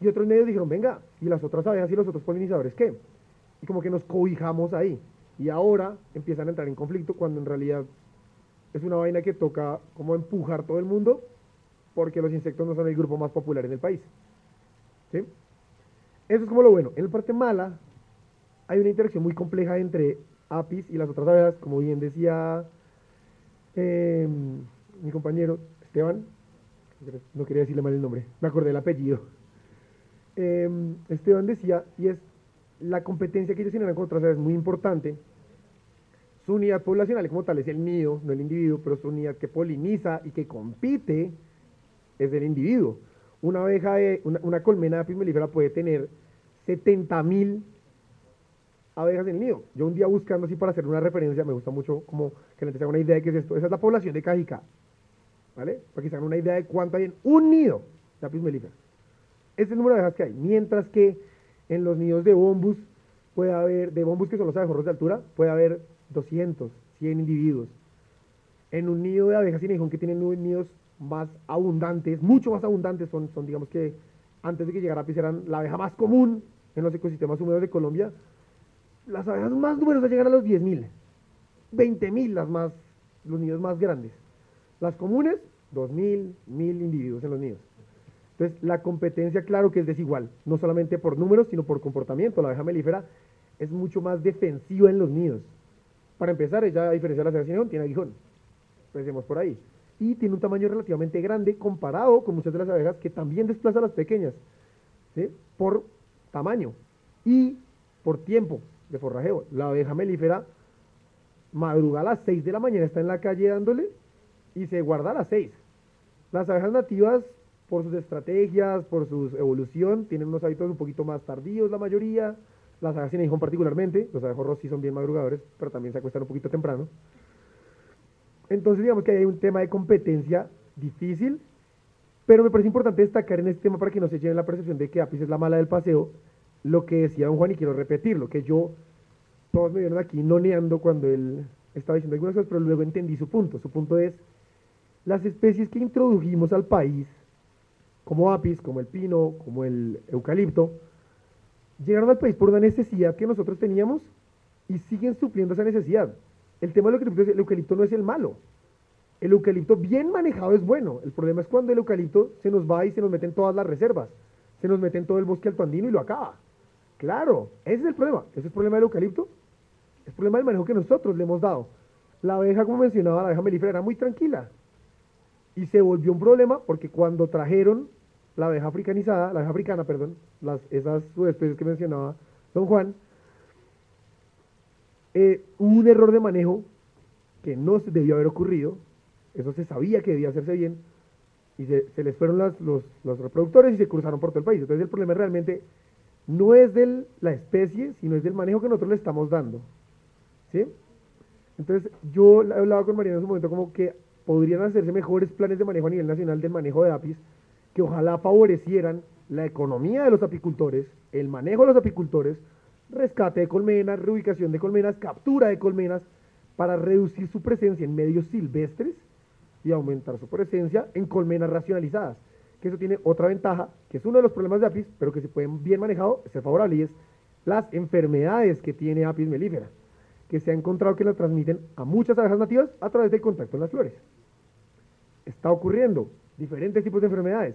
Y otros medios dijeron, venga, ¿y las otras abejas y los otros polinizadores qué? Y como que nos cobijamos ahí. Y ahora empiezan a entrar en conflicto cuando en realidad es una vaina que toca como empujar todo el mundo, porque los insectos no son el grupo más popular en el país, ¿sí? Eso es como lo bueno. En la parte mala, hay una interacción muy compleja entre Apis y las otras abejas, como bien decía mi compañero Esteban, no quería decirle mal el nombre, me acordé del apellido. Esteban decía, y es la competencia que ellos tienen con otras aves es muy importante. Su unidad poblacional como tal es el nido, no el individuo, pero su unidad que poliniza y que compite es el individuo. Una colmena de Apis mellifera puede tener 70.000 abejas en el nido. Yo un día buscando así para hacer una referencia, me gusta mucho como que la gente se haga una idea de qué es esto. Esa es la población de Cajicá, ¿vale? Para que se hagan una idea de cuánto hay en un nido de Apis mellifera. Ese es el número de abejas que hay. Mientras que en los nidos de bombus puede haber, de bombus que son los abejorros de altura, puede haber 200, 100 individuos. En un nido de abejas sin aguijón que tienen nidos más abundantes, mucho más abundantes, son digamos que antes de que llegara Apis eran la abeja más común en los ecosistemas húmedos de Colombia. Las abejas más numerosas llegan a los 10.000, 20.000 los nidos más grandes. Las comunes, 2.000, 1.000 individuos en los nidos. Entonces, la competencia, claro que es desigual, no solamente por números, sino por comportamiento. La abeja mellifera es mucho más defensiva en los nidos. Para empezar, ella, a diferencia de la abeja sin aguijón, tiene aguijón. Empecemos por ahí. Y tiene un tamaño relativamente grande comparado con muchas de las abejas que también desplazan a las pequeñas, ¿sí? Por tamaño y por tiempo de forrajeo. La abeja mellifera madruga a las 6 de la mañana, está en la calle dándole y se guarda a las 6. Las abejas nativas, por sus estrategias, por su evolución, tienen unos hábitos un poquito más tardíos la mayoría. Las abejas sin aguijón particularmente, los abejorros sí son bien madrugadores, pero también se acuestan un poquito temprano. Entonces digamos que hay un tema de competencia difícil, pero me parece importante destacar en este tema para que no se lleven la percepción de que Apis es la mala del paseo, lo que decía don Juan, y quiero repetirlo, que todos me vieron aquí noneando cuando él estaba diciendo algunas cosas, pero luego entendí su punto. Su punto es, las especies que introdujimos al país, como Apis, como el pino, como el eucalipto, llegaron al país por una necesidad que nosotros teníamos y siguen supliendo esa necesidad. El tema del eucalipto es el eucalipto no es el malo. El eucalipto bien manejado es bueno. El problema es cuando el eucalipto se nos va y se nos mete en todas las reservas. Se nos mete en todo el bosque altoandino y lo acaba. Claro, ese es el problema. Ese es el problema del eucalipto. es problema del manejo que nosotros le hemos dado. La abeja, como mencionaba, la abeja melífera era muy tranquila y se volvió un problema porque cuando trajeron la abeja africanizada, la abeja africana, perdón, esas subespecies que mencionaba don Juan, hubo un error de manejo que no se debió haber ocurrido, eso se sabía que debía hacerse bien, y se les fueron los reproductores y se cruzaron por todo el país. Entonces el problema realmente no es de la especie, sino es del manejo que nosotros le estamos dando. ¿Sí? Entonces yo hablaba con Mariana en su momento como que podrían hacerse mejores planes de manejo a nivel nacional del manejo de apis, que ojalá favorecieran la economía de los apicultores, el manejo de los apicultores, rescate de colmenas, reubicación de colmenas, captura de colmenas, para reducir su presencia en medios silvestres y aumentar su presencia en colmenas racionalizadas. Que eso tiene otra ventaja, que es uno de los problemas de apis, pero que si pueden bien manejado, es favorable, y es las enfermedades que tiene apis melífera, que se ha encontrado que la transmiten a muchas abejas nativas a través del contacto en las flores. Está ocurriendo diferentes tipos de enfermedades,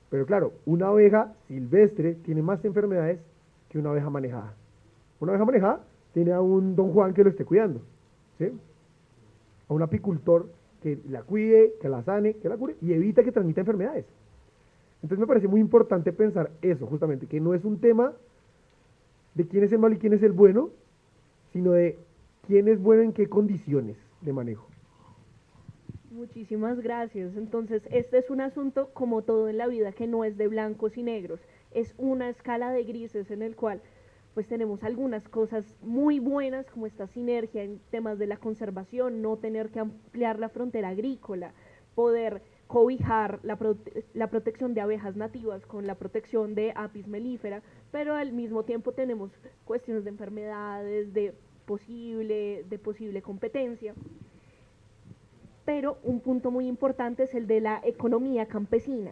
pero claro, una abeja silvestre tiene más enfermedades que una abeja manejada. Una abeja manejada tiene a un don Juan que lo esté cuidando, ¿sí? A un apicultor que la cuide, que la sane, que la cure y evita que transmita enfermedades. Entonces me parece muy importante pensar eso, justamente, que no es un tema de quién es el malo y quién es el bueno, sino de quién es bueno en qué condiciones de manejo. Muchísimas gracias. Entonces, este es un asunto como todo en la vida que no es de blancos y negros, es una escala de grises en el cual pues tenemos algunas cosas muy buenas como esta sinergia en temas de la conservación, no tener que ampliar la frontera agrícola, poder cobijar la protección de abejas nativas con la protección de apis mellifera, pero al mismo tiempo tenemos cuestiones de enfermedades, de posible competencia. Pero un punto muy importante es el de la economía campesina.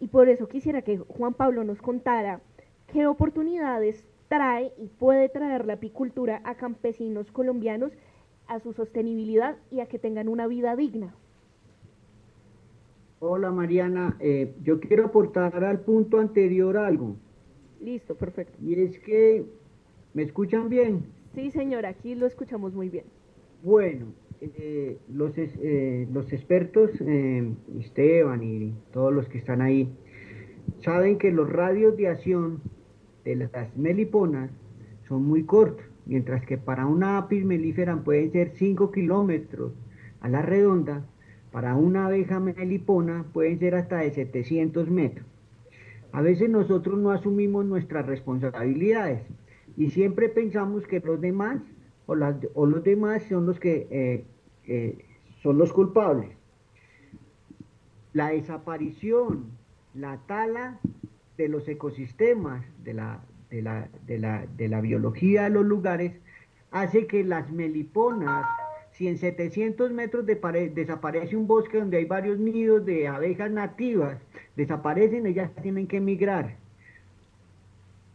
Y por eso quisiera que Juan Pablo nos contara qué oportunidades trae y puede traer la apicultura a campesinos colombianos, a su sostenibilidad y a que tengan una vida digna. Hola Mariana, yo quiero aportar al punto anterior algo, Listo, perfecto. y es que, ¿me escuchan bien? Sí, señora, aquí lo escuchamos muy bien. Bueno, los expertos, Esteban y todos los que están ahí, saben que los radios de acción de las meliponas son muy cortos, mientras que para una apis melífera pueden ser 5 kilómetros a la redonda, para una abeja melipona pueden ser hasta de 700 metros. A veces nosotros no asumimos nuestras responsabilidades y siempre pensamos que los demás o los demás son los que son los culpables. La desaparición, la tala de los ecosistemas, de la biología de los lugares, hace que las meliponas, si en 700 metros desaparece un bosque donde hay varios nidos de abejas nativas, desaparecen, ellas tienen que migrar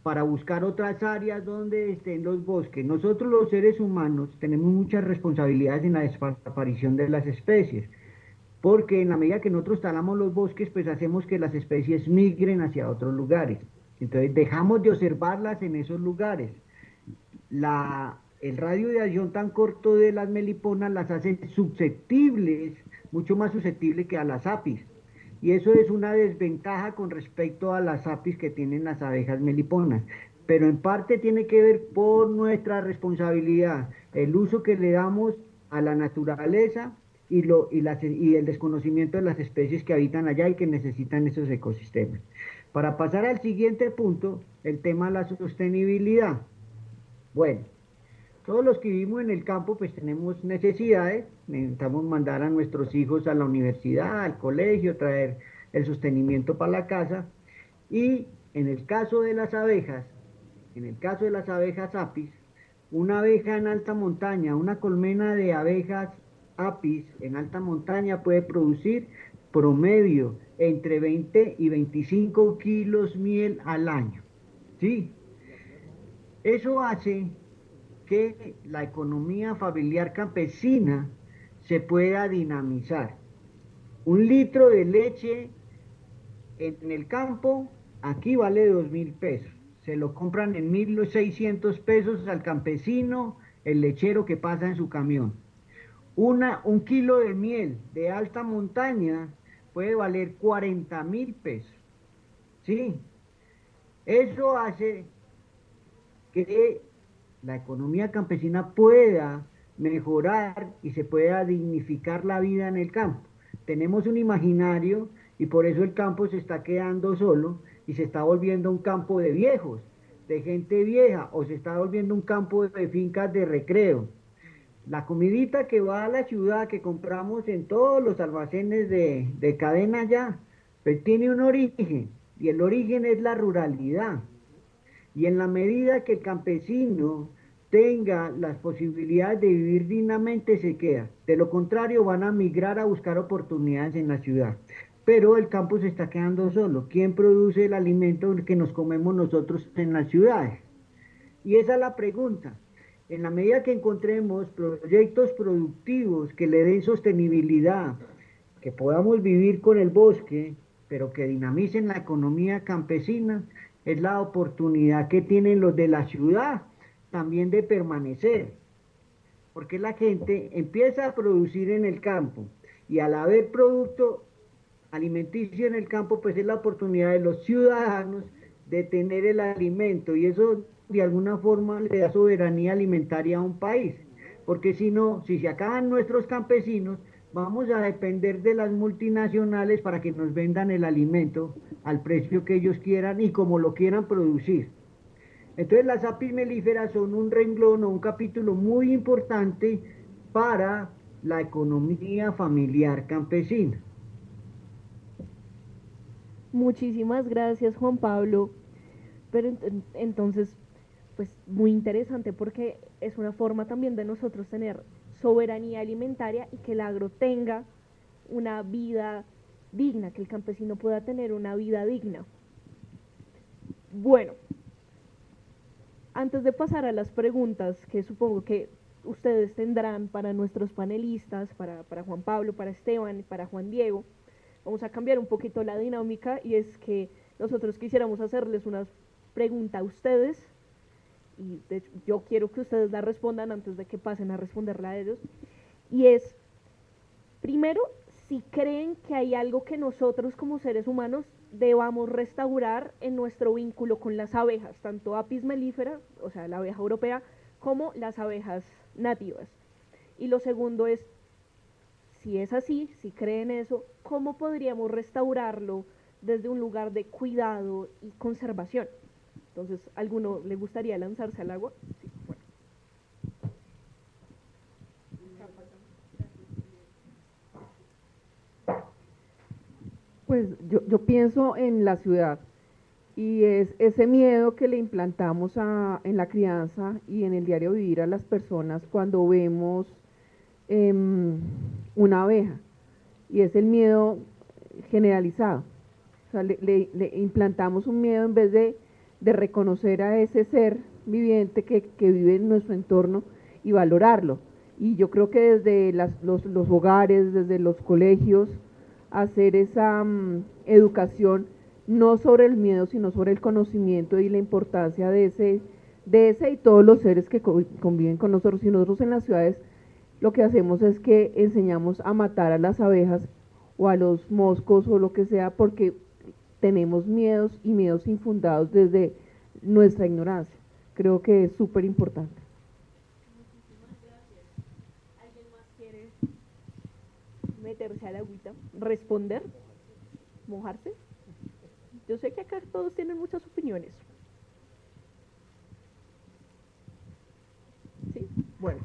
para buscar otras áreas donde estén los bosques. Nosotros los seres humanos tenemos muchas responsabilidades en la desaparición de las especies, porque en la medida que nosotros talamos los bosques, pues hacemos que las especies migren hacia otros lugares. Entonces dejamos de observarlas en esos lugares. El radio de acción tan corto de las meliponas las hace susceptibles, mucho más susceptibles que a las apis. Y eso es una desventaja con respecto a las apis que tienen las abejas meliponas. Pero en parte tiene que ver por nuestra responsabilidad, el uso que le damos a la naturaleza y el desconocimiento de las especies que habitan allá y que necesitan esos ecosistemas. Para pasar al siguiente punto, el tema de la sostenibilidad. Bueno, todos los que vivimos en el campo pues tenemos necesidades, necesitamos mandar a nuestros hijos a la universidad, al colegio, traer el sostenimiento para la casa, y en el caso de las abejas, apis, una abeja en alta montaña, una colmena de abejas apis en alta montaña puede producir promedio entre 20 y 25 kilos miel al año, ¿sí? Eso hace que la economía familiar campesina se pueda dinamizar. Un litro de leche en el campo, aquí vale 2.000 pesos. Se lo compran en 1.600 pesos al campesino el lechero que pasa en su camión. Un kilo de miel de alta montaña puede valer 40.000 pesos. ¿Sí? Eso hace que la economía campesina pueda mejorar y se pueda dignificar la vida en el campo. Tenemos un imaginario y por eso el campo se está quedando solo y se está volviendo un campo de viejos, de gente vieja, o se está volviendo un campo de fincas de recreo. La comidita que va a la ciudad, que compramos en todos los almacenes de cadena ya, pues tiene un origen, y el origen es la ruralidad. Y en la medida que el campesino tenga las posibilidades de vivir dignamente, se queda. De lo contrario, van a migrar a buscar oportunidades en la ciudad. Pero el campo se está quedando solo. ¿Quién produce el alimento que nos comemos nosotros en las ciudades? Y esa es la pregunta. En la medida que encontremos proyectos productivos que le den sostenibilidad, que podamos vivir con el bosque, pero que dinamicen la economía campesina, es la oportunidad que tienen los de la ciudad también de permanecer, porque la gente empieza a producir en el campo y al haber producto alimenticio en el campo, pues es la oportunidad de los ciudadanos de tener el alimento y eso de alguna forma le da soberanía alimentaria a un país, porque si no, si se acaban nuestros campesinos, vamos a depender de las multinacionales para que nos vendan el alimento al precio que ellos quieran y como lo quieran producir. Entonces las apis melíferas son un renglón o un capítulo muy importante para la economía familiar campesina. Muchísimas gracias, Juan Pablo. Pero entonces, pues muy interesante porque es una forma también de nosotros tener soberanía alimentaria y que el agro tenga una vida digna, que el campesino pueda tener una vida digna. Bueno, antes de pasar a las preguntas que supongo que ustedes tendrán para nuestros panelistas, para Juan Pablo, para Esteban y para Juan Diego, vamos a cambiar un poquito la dinámica y es que nosotros quisiéramos hacerles una pregunta a ustedes y de hecho yo quiero que ustedes la respondan antes de que pasen a responderla a ellos y es, primero, si creen que hay algo que nosotros como seres humanos debamos restaurar en nuestro vínculo con las abejas, tanto Apis mellifera, o sea, la abeja europea, como las abejas nativas. Y lo segundo es, si es así, si creen eso, ¿cómo podríamos restaurarlo desde un lugar de cuidado y conservación? Entonces, ¿alguno le gustaría lanzarse al agua? Sí, bueno. Pues yo pienso en la ciudad y es ese miedo que le implantamos en la crianza y en el diario vivir a las personas cuando vemos una abeja y es el miedo generalizado. O sea, le implantamos un miedo en vez de reconocer a ese ser viviente que vive en nuestro entorno y valorarlo. Y yo creo que desde los hogares, desde los colegios, hacer esa educación no sobre el miedo, sino sobre el conocimiento y la importancia de ese y todos los seres que conviven con nosotros. Y nosotros en las ciudades lo que hacemos es que enseñamos a matar a las abejas o a los moscos o lo que sea porque tenemos miedos y miedos infundados desde nuestra ignorancia. Creo que es súper importante. ¿Alguien más quiere meterse a la agüita? ¿Responder? ¿Mojarse? Yo sé que acá todos tienen muchas opiniones. ¿Sí? Bueno.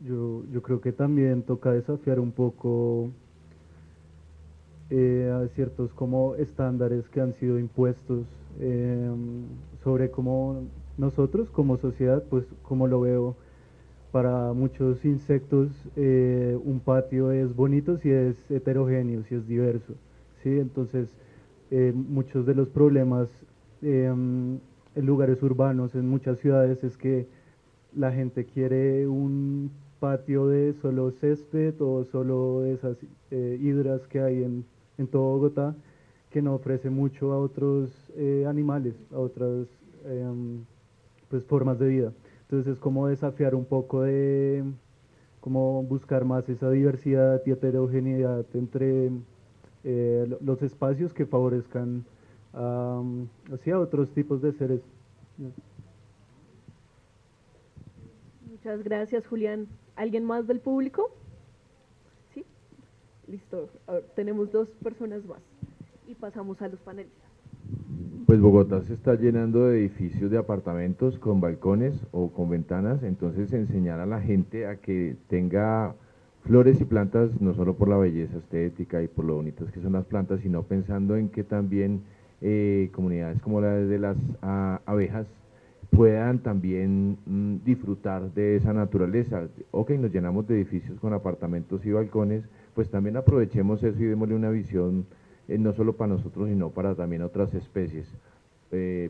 Yo creo que también toca desafiar un poco a ciertos como estándares que han sido impuestos sobre cómo nosotros como sociedad, pues como lo veo, para muchos insectos un patio es bonito si es heterogéneo, si es diverso, ¿sí? Entonces muchos de los problemas en lugares urbanos, en muchas ciudades, es que la gente quiere un patio de solo césped o solo de esas hidras que hay en todo Bogotá, que no ofrece mucho a otros animales, a otras pues formas de vida. Entonces es como desafiar un poco de como buscar más esa diversidad y heterogeneidad entre los espacios que favorezcan hacia otros tipos de seres. Muchas gracias, Julián. ¿Alguien más del público? ¿Sí? Listo. A ver, tenemos 2 personas más. Y pasamos a los panelistas. Pues Bogotá se está llenando de edificios de apartamentos con balcones o con ventanas, entonces enseñar a la gente a que tenga flores y plantas, no solo por la belleza estética y por lo bonitas que son las plantas, sino pensando en que también comunidades como la de las abejas puedan también disfrutar de esa naturaleza. Ok, nos llenamos de edificios con apartamentos y balcones, pues también aprovechemos eso y démosle una visión no solo para nosotros, sino para también otras especies.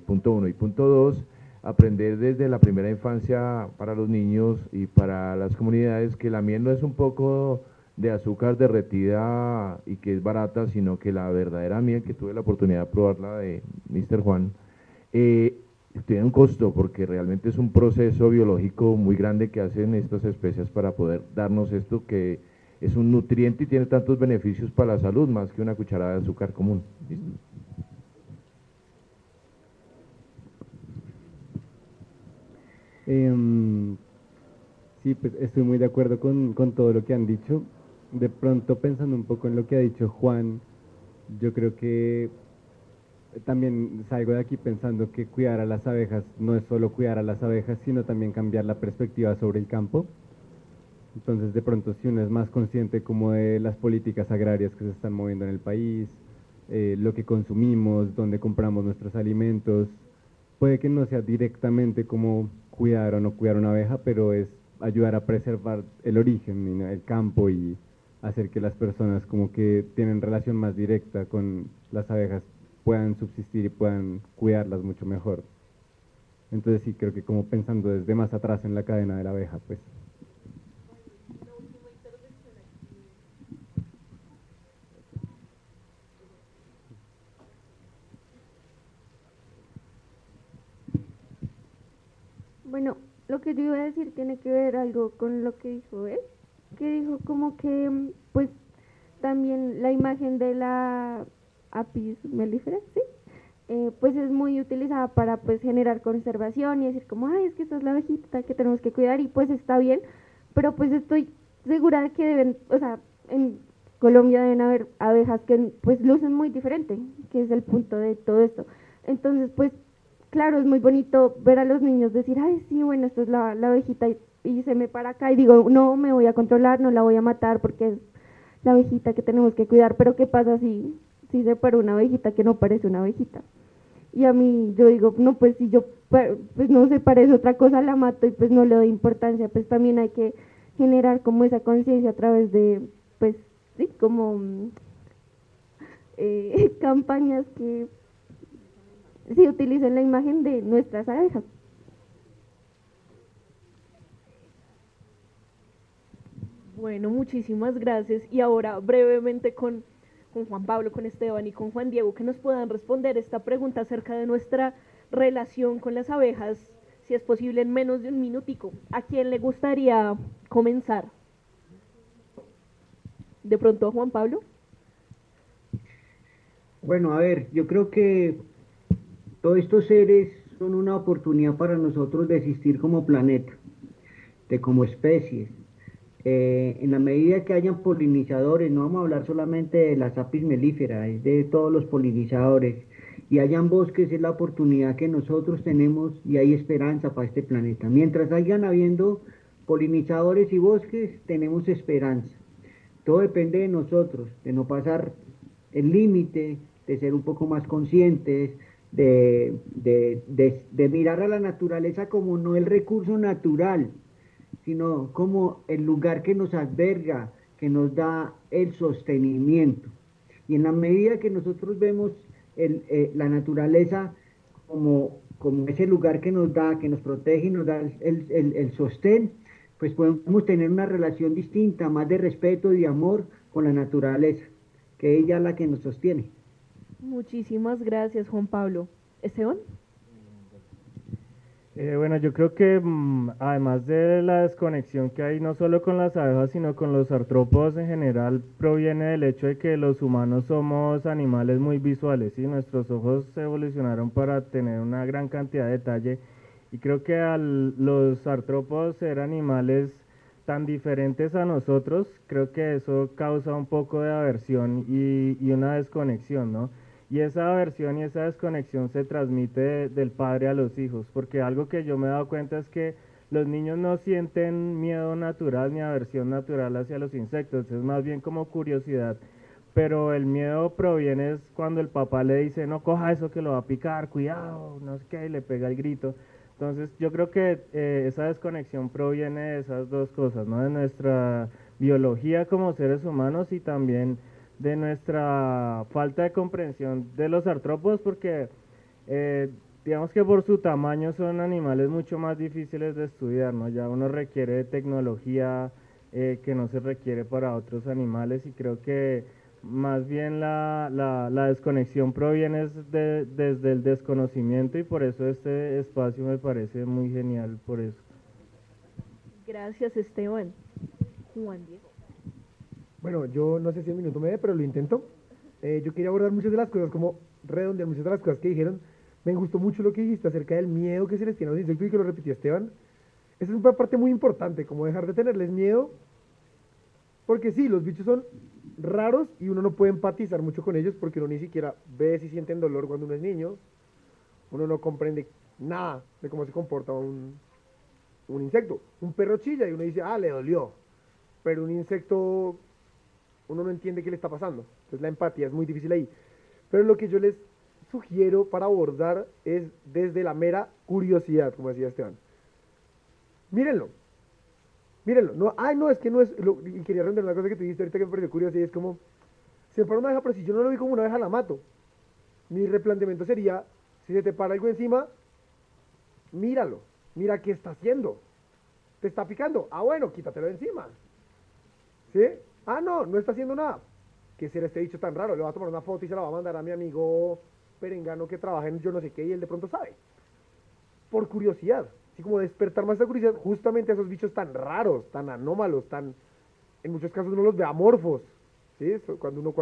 Punto 1. Y punto 2, aprender desde la primera infancia para los niños y para las comunidades que la miel no es un poco de azúcar derretida y que es barata, sino que la verdadera miel, que tuve la oportunidad de probarla de Mr. Juan, tiene un costo porque realmente es un proceso biológico muy grande que hacen estas especies para poder darnos esto que es un nutriente y tiene tantos beneficios para la salud más que una cucharada de azúcar común. ¿Listo? Sí, pues estoy muy de acuerdo con todo lo que han dicho. De pronto, pensando un poco en lo que ha dicho Juan, yo creo que también salgo de aquí pensando que cuidar a las abejas no es solo cuidar a las abejas, sino también cambiar la perspectiva sobre el campo. Entonces, de pronto, si uno es más consciente como de las políticas agrarias que se están moviendo en el país, lo que consumimos, dónde compramos nuestros alimentos, puede que no sea directamente como cuidar o no cuidar una abeja, pero es ayudar a preservar el origen, ¿no?, el campo, y hacer que las personas como que tienen relación más directa con las abejas puedan subsistir y puedan cuidarlas mucho mejor. Entonces sí, creo que como pensando desde más atrás en la cadena de la abeja, pues. Bueno, lo que yo iba a decir tiene que ver algo con lo que dijo él, que dijo como que, pues, también la imagen de la apis mellifera, ¿sí? Pues es muy utilizada para, pues, generar conservación y decir como, ay, es que esta es la abejita que tenemos que cuidar, y pues está bien, pero pues estoy segura de que deben, o sea, en Colombia deben haber abejas que pues lucen muy diferente, que es el punto de todo esto. Entonces, pues, claro, es muy bonito ver a los niños decir, ay, sí, bueno, esta es la abejita, y se me para acá y digo, no, me voy a controlar, no la voy a matar porque es la abejita que tenemos que cuidar. Pero ¿qué pasa si se para una abejita que no parece una abejita? Y a mí, yo digo, no, pues si yo, pues no se parece otra cosa, la mato y pues no le doy importancia. Pues también hay que generar como esa conciencia a través de, pues, sí, como campañas que sí utilicen la imagen de nuestras abejas. Bueno, muchísimas gracias. Y ahora brevemente con Juan Pablo, con Esteban y con Juan Diego, que nos puedan responder esta pregunta acerca de nuestra relación con las abejas, si es posible en menos de un minutico. ¿A quién le gustaría comenzar? De pronto a Juan Pablo. Bueno, a ver, yo creo que todos estos seres son una oportunidad para nosotros de existir como planeta, de como especies. En la medida que hayan polinizadores, no vamos a hablar solamente de las apis mellifera, es de todos los polinizadores, y hayan bosques, es la oportunidad que nosotros tenemos y hay esperanza para este planeta. Mientras hayan habiendo polinizadores y bosques, tenemos esperanza. Todo depende de nosotros, de no pasar el límite, de ser un poco más conscientes, de mirar a la naturaleza como no el recurso natural, sino como el lugar que nos alberga, que nos da el sostenimiento. Y en la medida que nosotros vemos la naturaleza como ese lugar que nos da, que nos protege y nos da el sostén, pues podemos tener una relación distinta, más de respeto y de amor con la naturaleza, que ella es la que nos sostiene. Muchísimas gracias, Juan Pablo. ¿Esteban? Bueno, yo creo que además de la desconexión que hay no solo con las abejas, sino con los artrópodos en general, proviene del hecho de que los humanos somos animales muy visuales, ¿sí? Nuestros ojos evolucionaron para tener una gran cantidad de detalle y creo que los artrópodos ser animales tan diferentes a nosotros, creo que eso causa un poco de aversión y una desconexión, ¿no? Y esa aversión y esa desconexión se transmite del padre a los hijos, porque algo que yo me he dado cuenta es que los niños no sienten miedo natural ni aversión natural hacia los insectos, es más bien como curiosidad. Pero el miedo proviene es cuando el papá le dice, no coja eso que lo va a picar, cuidado, no sé qué, y le pega el grito. Entonces yo creo que esa desconexión proviene de esas dos cosas, ¿no? De nuestra biología como seres humanos y también de nuestra falta de comprensión de los artrópodos, porque eh, digamos que por su tamaño son animales mucho más difíciles de estudiar, ¿no? Ya uno requiere de tecnología que no se requiere para otros animales y creo que más bien la desconexión proviene desde el desconocimiento y por eso este espacio me parece muy genial por eso. Gracias, Esteban. Juan Diego. Bueno, yo no sé si el minuto me dé, pero lo intento. Yo quería abordar muchas de las cosas, como redondear muchas de las cosas que dijeron. Me gustó mucho lo que dijiste acerca del miedo que se les tiene a los insectos y que lo repitió Esteban. Esa es una parte muy importante, como dejar de tenerles miedo, porque sí, los bichos son raros y uno no puede empatizar mucho con ellos porque uno ni siquiera ve si sienten dolor cuando uno es niño. Uno no comprende nada de cómo se comporta un insecto. Un perro chilla y uno dice, ah, le dolió. Pero un insecto, uno no entiende qué le está pasando. Entonces la empatía es muy difícil ahí. Pero lo que yo les sugiero para abordar es desde la mera curiosidad, como decía Esteban. Mírenlo, mírenlo. No, ay, no, es que no es. Y quería render una cosa que tú dijiste ahorita que me pareció curiosa y es como: se me para una abeja, pero si yo no lo vi como una abeja, la mato. Mi replanteamiento sería: si se te para algo encima, míralo. Mira qué está haciendo. Te está picando. Ah, bueno, quítatelo de encima. ¿Sí? Ah, no, no está haciendo nada. ¿Qué será este bicho tan raro? Le voy a tomar una foto y se la va a mandar a mi amigo perengano que trabaja en yo no sé qué y él de pronto sabe. Por curiosidad. Así como despertar más esa curiosidad justamente a esos bichos tan raros, tan anómalos, tan... En muchos casos uno los ve amorfos. ¿Sí? Cuando uno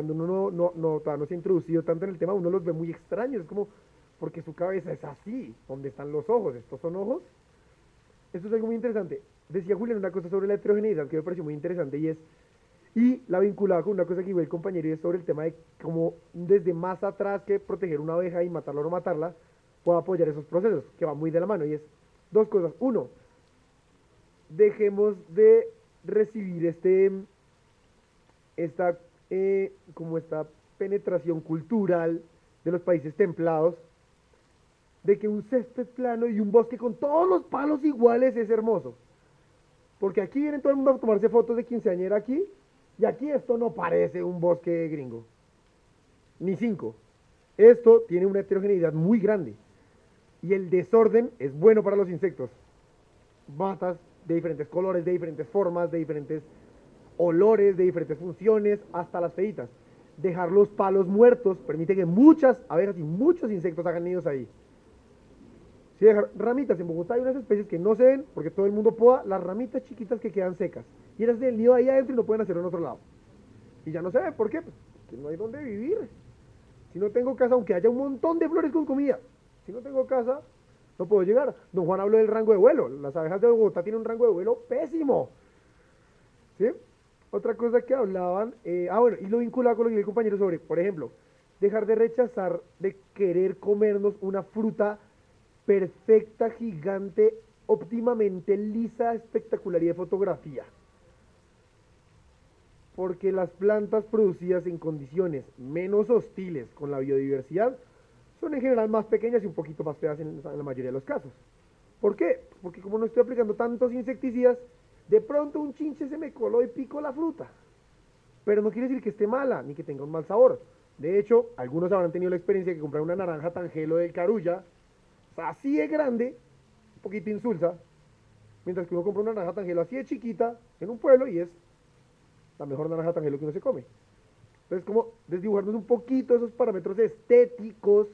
todavía no se ha introducido tanto en el tema, uno los ve muy extraños. Es como, porque su cabeza es así. ¿Dónde están los ojos? ¿Estos son ojos? Esto es algo muy interesante. Decía Julián una cosa sobre la heterogeneidad que me pareció muy interesante y es, y la vinculaba con una cosa que dijo el compañero y es sobre el tema de cómo desde más atrás que proteger una abeja y matarla o no matarla, puede apoyar esos procesos, que va muy de la mano. Y es dos cosas. Uno, dejemos de recibir esta penetración cultural de los países templados, de que un césped plano y un bosque con todos los palos iguales es hermoso. Porque aquí viene todo el mundo a tomarse fotos de quinceañera aquí, y aquí esto no parece un bosque gringo. Ni cinco. Esto tiene una heterogeneidad muy grande. Y el desorden es bueno para los insectos. Matas de diferentes colores, de diferentes formas, de diferentes olores, de diferentes funciones, hasta las feitas. Dejar los palos muertos permite que muchas abejas y muchos insectos hagan nidos ahí. Si dejar ramitas, en Bogotá hay unas especies que no se ven porque todo el mundo poda las ramitas chiquitas que quedan secas. Y ellas del nido ahí adentro y no pueden hacerlo en otro lado. Y ya no se ven, ¿por qué? Pues porque no hay donde vivir. Si no tengo casa, aunque haya un montón de flores con comida, si no tengo casa, no puedo llegar. Don Juan habló del rango de vuelo. Las abejas de Bogotá tienen un rango de vuelo pésimo. ¿Sí? Otra cosa que hablaban, bueno, y lo vinculaba con lo que dijo el compañero sobre, por ejemplo, dejar de rechazar, de querer comernos una fruta perfecta, gigante, óptimamente lisa, espectacular y de fotografía. Porque las plantas producidas en condiciones menos hostiles con la biodiversidad son en general más pequeñas y un poquito más feas en la mayoría de los casos. ¿Por qué? Porque como no estoy aplicando tantos insecticidas, de pronto un chinche se me coló y picó la fruta. Pero no quiere decir que esté mala, ni que tenga un mal sabor. De hecho, algunos habrán tenido la experiencia de que comprar una naranja Tangelo del Carulla, así de grande, un poquito insulsa, mientras que uno compra una naranja Tangelo así de chiquita en un pueblo y es la mejor naranja Tangelo que uno se come. Entonces, como desdibujarnos un poquito esos parámetros estéticos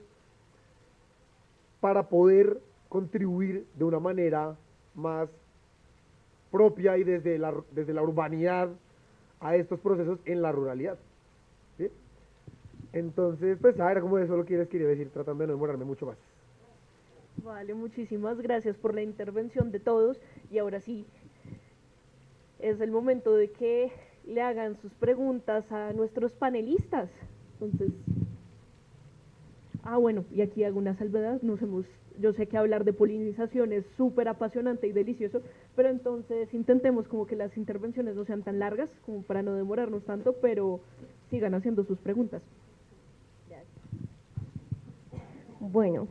para poder contribuir de una manera más propia y desde la urbanidad a estos procesos en la ruralidad. ¿Sí? Entonces, pues, era como eso lo que quería decir, tratando de no demorarme mucho más. Vale, muchísimas gracias por la intervención de todos y ahora sí, es el momento de que le hagan sus preguntas a nuestros panelistas. Entonces, bueno, y aquí hago una salvedad, yo sé que hablar de polinización es súper apasionante y delicioso, pero entonces intentemos como que las intervenciones no sean tan largas, como para no demorarnos tanto, pero sigan haciendo sus preguntas. Bueno,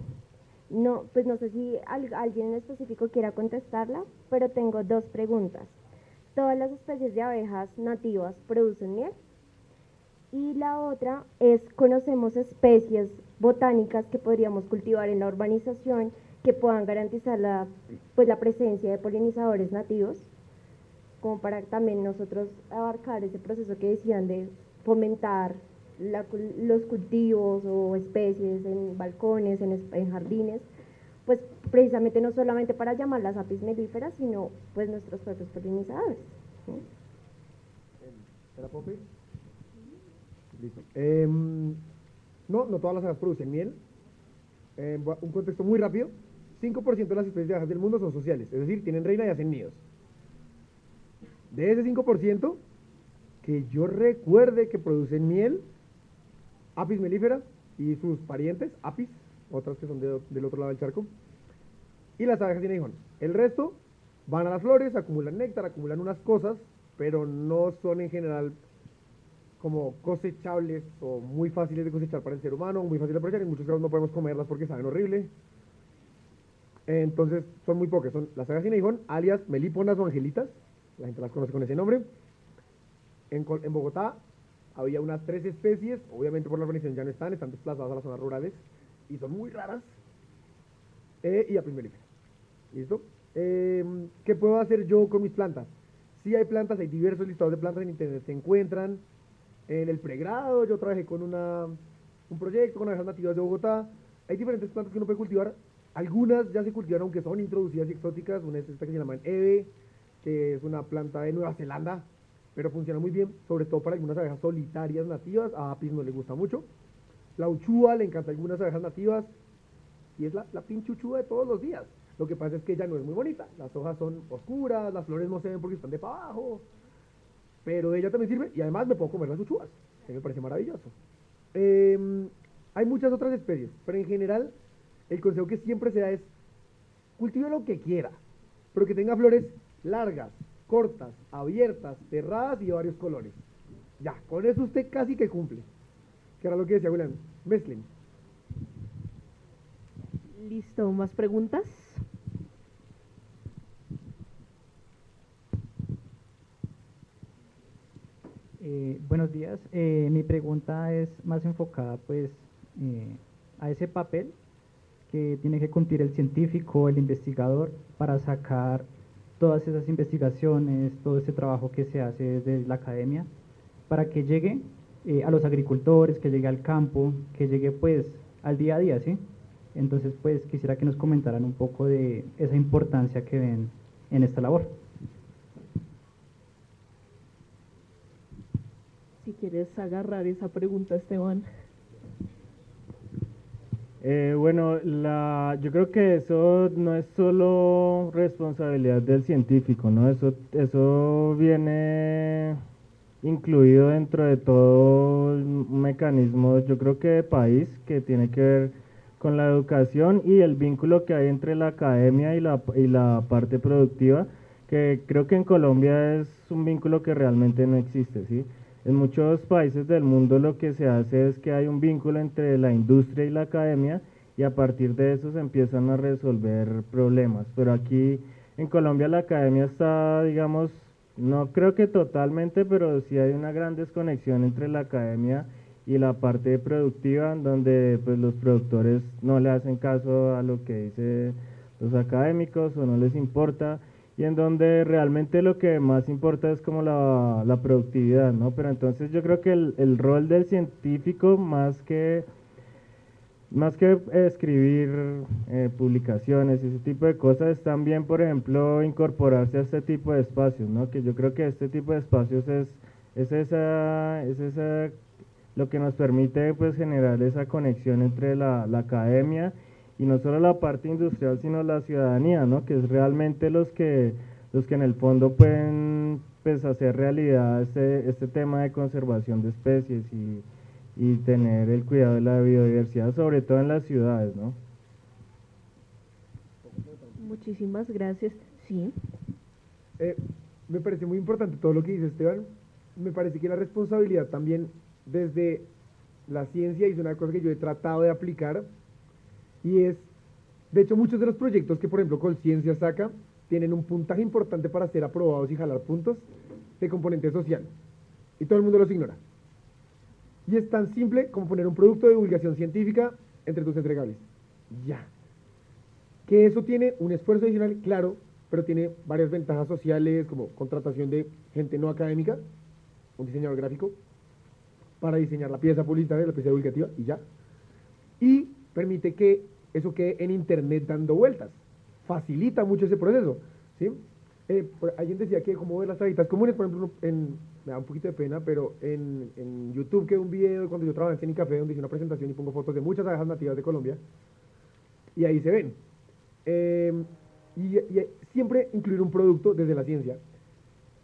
no, pues no sé si alguien en específico quiera contestarla, pero tengo dos preguntas. ¿Todas las especies de abejas nativas producen miel? Y la otra es, ¿conocemos especies botánicas que podríamos cultivar en la urbanización que puedan garantizar la presencia de polinizadores nativos? Como para también nosotros abarcar ese proceso que decían de fomentar los cultivos o especies en balcones, en jardines, pues precisamente no solamente para llamar las apis melíferas, sino pues nuestros propios polinizadores. ¿Sí? ¿Era Poppy? Listo. No todas las abejas producen miel. Un contexto muy rápido. 5% de las especies de abejas del mundo son sociales, es decir, tienen reina y hacen nidos. De ese 5%, que yo recuerde que producen miel, apis melífera y sus parientes, apis, otras que son del otro lado del charco, y las abejas sin aguijón. El resto van a las flores, acumulan néctar, acumulan unas cosas, pero no son en general como cosechables o muy fáciles de cosechar para el ser humano, muy fáciles de aprovechar. En muchos casos no podemos comerlas porque saben horrible. Entonces son muy pocas, son las abejas sin aguijón, alias melíponas o angelitas, la gente las conoce con ese nombre. En Bogotá había unas 3 especies, obviamente por la urbanización ya no están desplazadas a las zonas rurales y son muy raras. Y apis melífera. ¿Listo? ¿Qué puedo hacer yo con mis plantas? Sí hay plantas, hay diversos listados de plantas en internet, se encuentran. En el pregrado yo trabajé con un proyecto con abejas nativas de Bogotá. Hay diferentes plantas que uno puede cultivar. Algunas ya se cultivan aunque son introducidas y exóticas. Una es esta que se llama Eve, que es una planta de Nueva Zelanda, pero funciona muy bien, sobre todo para algunas abejas solitarias nativas. A Apis no le gusta mucho. La uchúa le encanta a algunas abejas nativas, y es la pinche uchúa de todos los días. Lo que pasa es que ella no es muy bonita. Las hojas son oscuras, las flores no se ven porque están de para abajo, pero ella también sirve, y además me puedo comer las uchúas, que me parece maravilloso. Hay muchas otras especies, pero en general el consejo que siempre se da es cultive lo que quiera, pero que tenga flores largas, cortas, abiertas, cerradas y de varios colores. Ya, con eso usted casi que cumple. Que era lo que decía William. Mezclen. Listo, ¿más preguntas? Buenos días. Mi pregunta es más enfocada pues a ese papel que tiene que cumplir el científico, el investigador, para sacar todas esas investigaciones, todo ese trabajo que se hace desde la academia, para que llegue a los agricultores, que llegue al campo, que llegue pues al día a día, ¿sí? Entonces pues quisiera que nos comentaran un poco de esa importancia que ven en esta labor. Si quieres agarrar esa pregunta, Esteban. Bueno, yo creo que eso no es solo responsabilidad del científico, ¿no? Eso viene incluido dentro de todo un mecanismo, yo creo que de país, que tiene que ver con la educación y el vínculo que hay entre la academia y la parte productiva, que creo que en Colombia es un vínculo que realmente no existe, ¿sí? En muchos países del mundo lo que se hace es que hay un vínculo entre la industria y la academia, y a partir de eso se empiezan a resolver problemas. Pero aquí en Colombia la academia está, digamos, no creo que totalmente, pero sí hay una gran desconexión entre la academia y la parte productiva, en donde pues los productores no le hacen caso a lo que dicen los académicos o no les importa, y en donde realmente lo que más importa es como la productividad, ¿no? Pero entonces yo creo que el rol del científico, más que más que escribir publicaciones y ese tipo de cosas, también, por ejemplo, incorporarse a este tipo de espacios, ¿no? Que yo creo que este tipo de espacios es lo que nos permite pues generar esa conexión entre la academia y no solo la parte industrial, sino la ciudadanía, ¿no? Que es realmente los que en el fondo pueden pues hacer realidad este tema de conservación de especies y tener el cuidado de la biodiversidad, sobre todo en las ciudades, ¿no? Muchísimas gracias. Sí. Me parece muy importante todo lo que dice Esteban. Me parece que la responsabilidad también desde la ciencia es una cosa que yo he tratado de aplicar y es, de hecho, muchos de los proyectos que, por ejemplo, Colciencia saca tienen un puntaje importante para ser aprobados y jalar puntos de componente social y todo el mundo los ignora. Y es tan simple como poner un producto de divulgación científica entre tus entregables. Ya. Que eso tiene un esfuerzo adicional, claro, pero tiene varias ventajas sociales, como contratación de gente no académica, un diseñador gráfico, para diseñar la pieza publicitaria, la pieza divulgativa, y ya. Y permite que eso quede en internet dando vueltas. Facilita mucho ese proceso, ¿sí? Alguien decía que como ver las tablitas comunes, por ejemplo, me da un poquito de pena, pero en YouTube quedó un video cuando yo trabajaba en Cenicafé, donde hice una presentación y pongo fotos de muchas abejas nativas de Colombia, y ahí se ven. Y siempre incluir un producto desde la ciencia.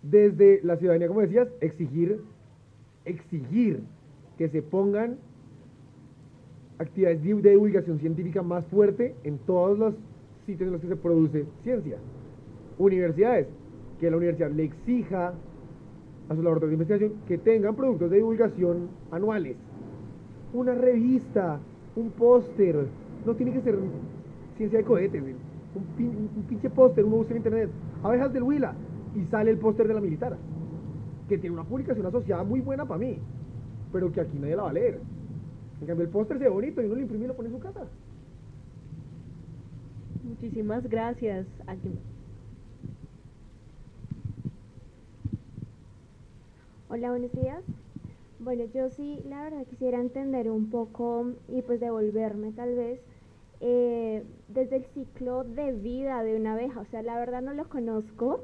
Desde la ciudadanía, como decías, exigir que se pongan actividades de divulgación científica más fuerte en todos los sitios en los que se produce ciencia. Universidades, que la universidad le exija a sus laboratorios de investigación que tengan productos de divulgación anuales. Una revista, un póster, no tiene que ser ciencia de cohetes, un pinche póster, uno busca en internet, abejas del Huila, y sale el póster de la militar, que tiene una publicación asociada muy buena para mí, pero que aquí nadie la va a leer. En cambio el póster se ve bonito y uno lo imprime y lo pone en su casa. Muchísimas gracias. Hola, buenos días. Bueno, yo sí, la verdad quisiera entender un poco y pues devolverme tal vez desde el ciclo de vida de una abeja. O sea, la verdad no lo conozco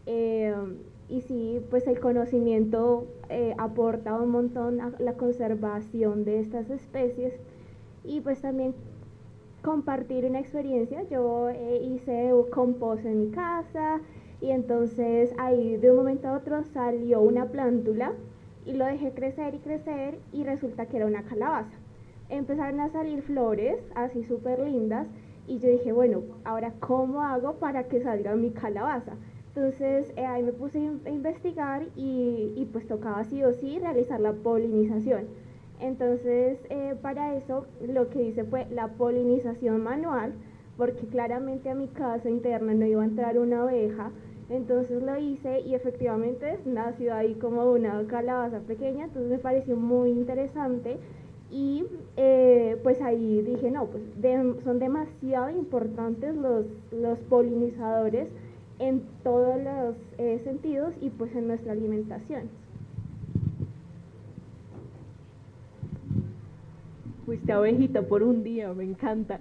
y sí, pues el conocimiento aporta un montón a la conservación de estas especies y pues también compartir una experiencia. Yo hice un compost en mi casa y entonces ahí de un momento a otro salió una plántula y lo dejé crecer y resulta que era una calabaza. Empezaron a salir flores así súper lindas y yo dije, bueno, ahora ¿cómo hago para que salga mi calabaza? Entonces ahí me puse a investigar y pues tocaba sí o sí realizar la polinización. Entonces para eso lo que hice fue la polinización manual, porque claramente a mi casa interna no iba a entrar una abeja. Entonces lo hice y efectivamente nació ahí como una calabaza pequeña, entonces me pareció muy interesante y pues ahí dije, no, pues son demasiado importantes los polinizadores en todos los sentidos y pues en nuestra alimentación. Fuiste abejita por un día, me encanta.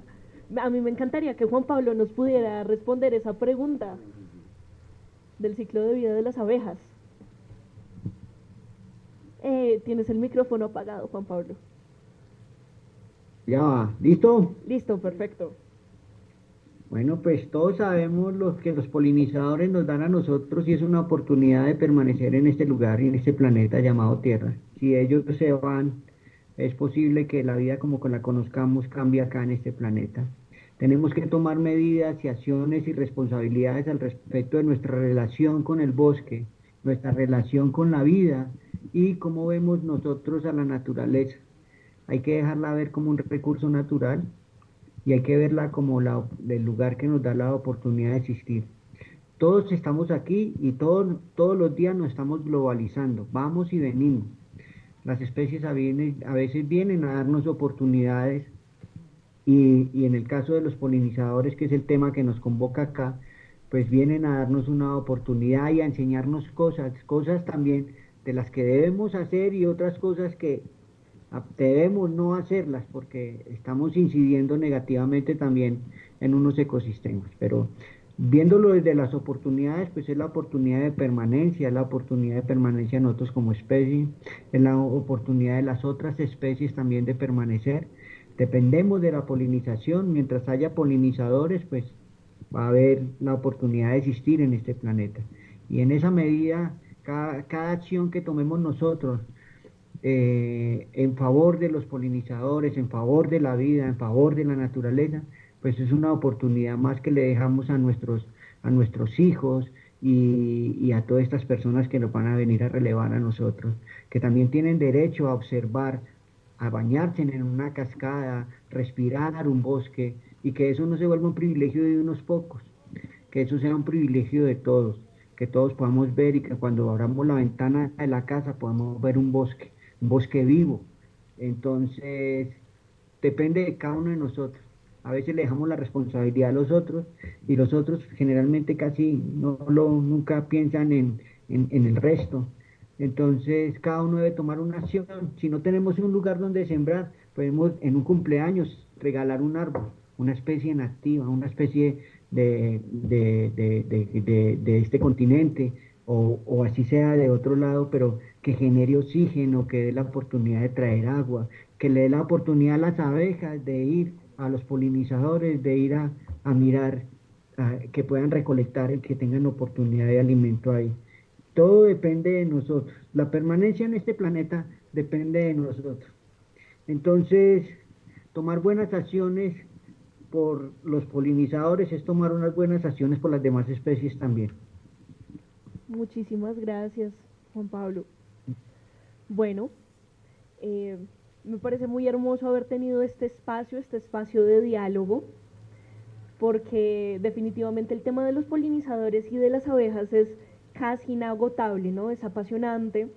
A mí me encantaría que Juan Pablo nos pudiera responder esa pregunta del ciclo de vida de las abejas. Tienes el micrófono apagado, Juan Pablo. Ya va, ¿listo? Listo, perfecto. Bueno, pues todos sabemos que los polinizadores nos dan a nosotros y es una oportunidad de permanecer en este lugar y en este planeta llamado Tierra. Si ellos se van, es posible que la vida como la conozcamos cambie acá en este planeta. Tenemos que tomar medidas y acciones y responsabilidades al respecto de nuestra relación con el bosque, nuestra relación con la vida y cómo vemos nosotros a la naturaleza. Hay que dejarla ver como un recurso natural y hay que verla como el lugar que nos da la oportunidad de existir. Todos estamos aquí y todos los días nos estamos globalizando, vamos y venimos. Las especies a veces vienen a darnos oportunidades y en el caso de los polinizadores, que es el tema que nos convoca acá, pues vienen a darnos una oportunidad y a enseñarnos cosas también de las que debemos hacer y otras cosas que debemos no hacerlas porque estamos incidiendo negativamente también en unos ecosistemas. Pero viéndolo desde las oportunidades, pues es la oportunidad de permanencia, es la oportunidad de permanencia nosotros como especie, es la oportunidad de las otras especies también de permanecer. Dependemos de la polinización, mientras haya polinizadores, pues va a haber la oportunidad de existir en este planeta. Y en esa medida, cada acción que tomemos nosotros en favor de los polinizadores, en favor de la vida, en favor de la naturaleza, pues es una oportunidad más que le dejamos a nuestros hijos y a todas estas personas que nos van a venir a relevar a nosotros, que también tienen derecho a observar, a bañarse en una cascada, respirar un bosque, y que eso no se vuelva un privilegio de unos pocos, que eso sea un privilegio de todos, que todos podamos ver y que cuando abramos la ventana de la casa podamos ver un bosque vivo. Entonces, depende de cada uno de nosotros. A veces le dejamos la responsabilidad a los otros y los otros generalmente casi nunca piensan en el resto. Entonces, cada uno debe tomar una acción. Si no tenemos un lugar donde sembrar, podemos en un cumpleaños regalar un árbol, una especie nativa, una especie de este continente, o así sea de otro lado, pero que genere oxígeno, que dé la oportunidad de traer agua, que le dé la oportunidad a las abejas de ir, a los polinizadores de ir a mirar, que puedan recolectar y que tengan oportunidad de alimento ahí. Todo depende de nosotros. La permanencia en este planeta depende de nosotros. Entonces, tomar buenas acciones por los polinizadores es tomar unas buenas acciones por las demás especies también. Muchísimas gracias, Juan Pablo. Bueno, me parece muy hermoso haber tenido este espacio de diálogo, porque definitivamente el tema de los polinizadores y de las abejas es casi inagotable, ¿no? Es apasionante.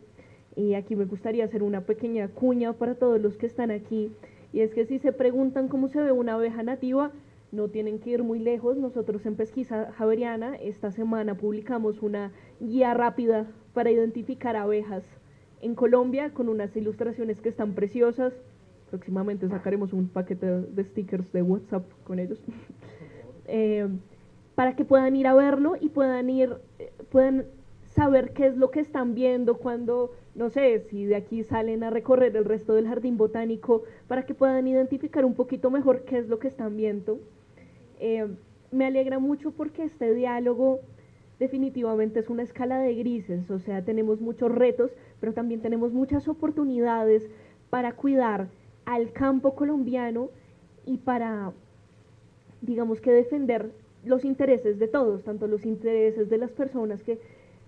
Y aquí me gustaría hacer una pequeña cuña para todos los que están aquí. Y es que si se preguntan cómo se ve una abeja nativa, no tienen que ir muy lejos. Nosotros en Pesquisa Javeriana esta semana publicamos una guía rápida para identificar abejas en Colombia con unas ilustraciones que están preciosas. Próximamente sacaremos un paquete de stickers de WhatsApp con ellos. Para que puedan ir a verlo y puedan saber qué es lo que están viendo cuando, no sé, si de aquí salen a recorrer el resto del jardín botánico, para que puedan identificar un poquito mejor qué es lo que están viendo. Me alegra mucho porque este diálogo definitivamente es una escala de grises, o sea, tenemos muchos retos, pero también tenemos muchas oportunidades para cuidar al campo colombiano y para, digamos que defender los intereses de todos, tanto los intereses de las personas que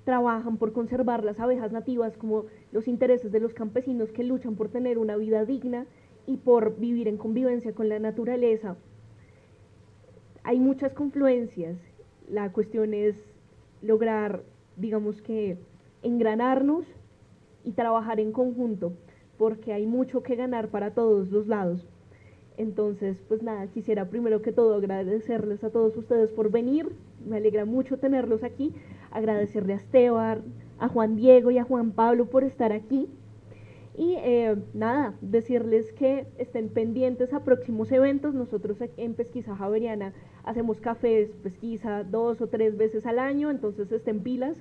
trabajan por conservar las abejas nativas como los intereses de los campesinos que luchan por tener una vida digna y por vivir en convivencia con la naturaleza. Hay muchas confluencias, la cuestión es lograr, digamos que, engranarnos y trabajar en conjunto, porque hay mucho que ganar para todos los lados. Entonces, pues nada, quisiera primero que todo agradecerles a todos ustedes por venir, me alegra mucho tenerlos aquí, agradecerle a Esteban, a Juan Diego y a Juan Pablo por estar aquí. Y nada, decirles que estén pendientes a próximos eventos. Nosotros en Pesquisa Javeriana hacemos cafés pesquisa 2 o 3 veces al año, entonces estén pilas,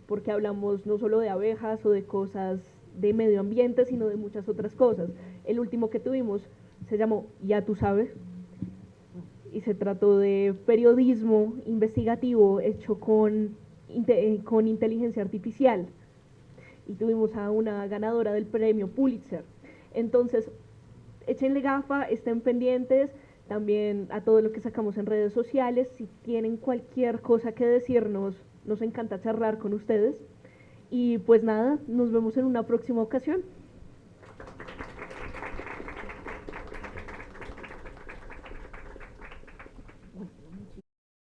porque hablamos no solo de abejas o de cosas de medio ambiente, sino de muchas otras cosas. El último que tuvimos se llamó Ya tú sabes, y se trató de periodismo investigativo hecho con inteligencia artificial. Y tuvimos a una ganadora del premio Pulitzer. Entonces, échenle gafa, estén pendientes, también a todo lo que sacamos en redes sociales. Si tienen cualquier cosa que decirnos, nos encanta charlar con ustedes. Y pues nada, nos vemos en una próxima ocasión.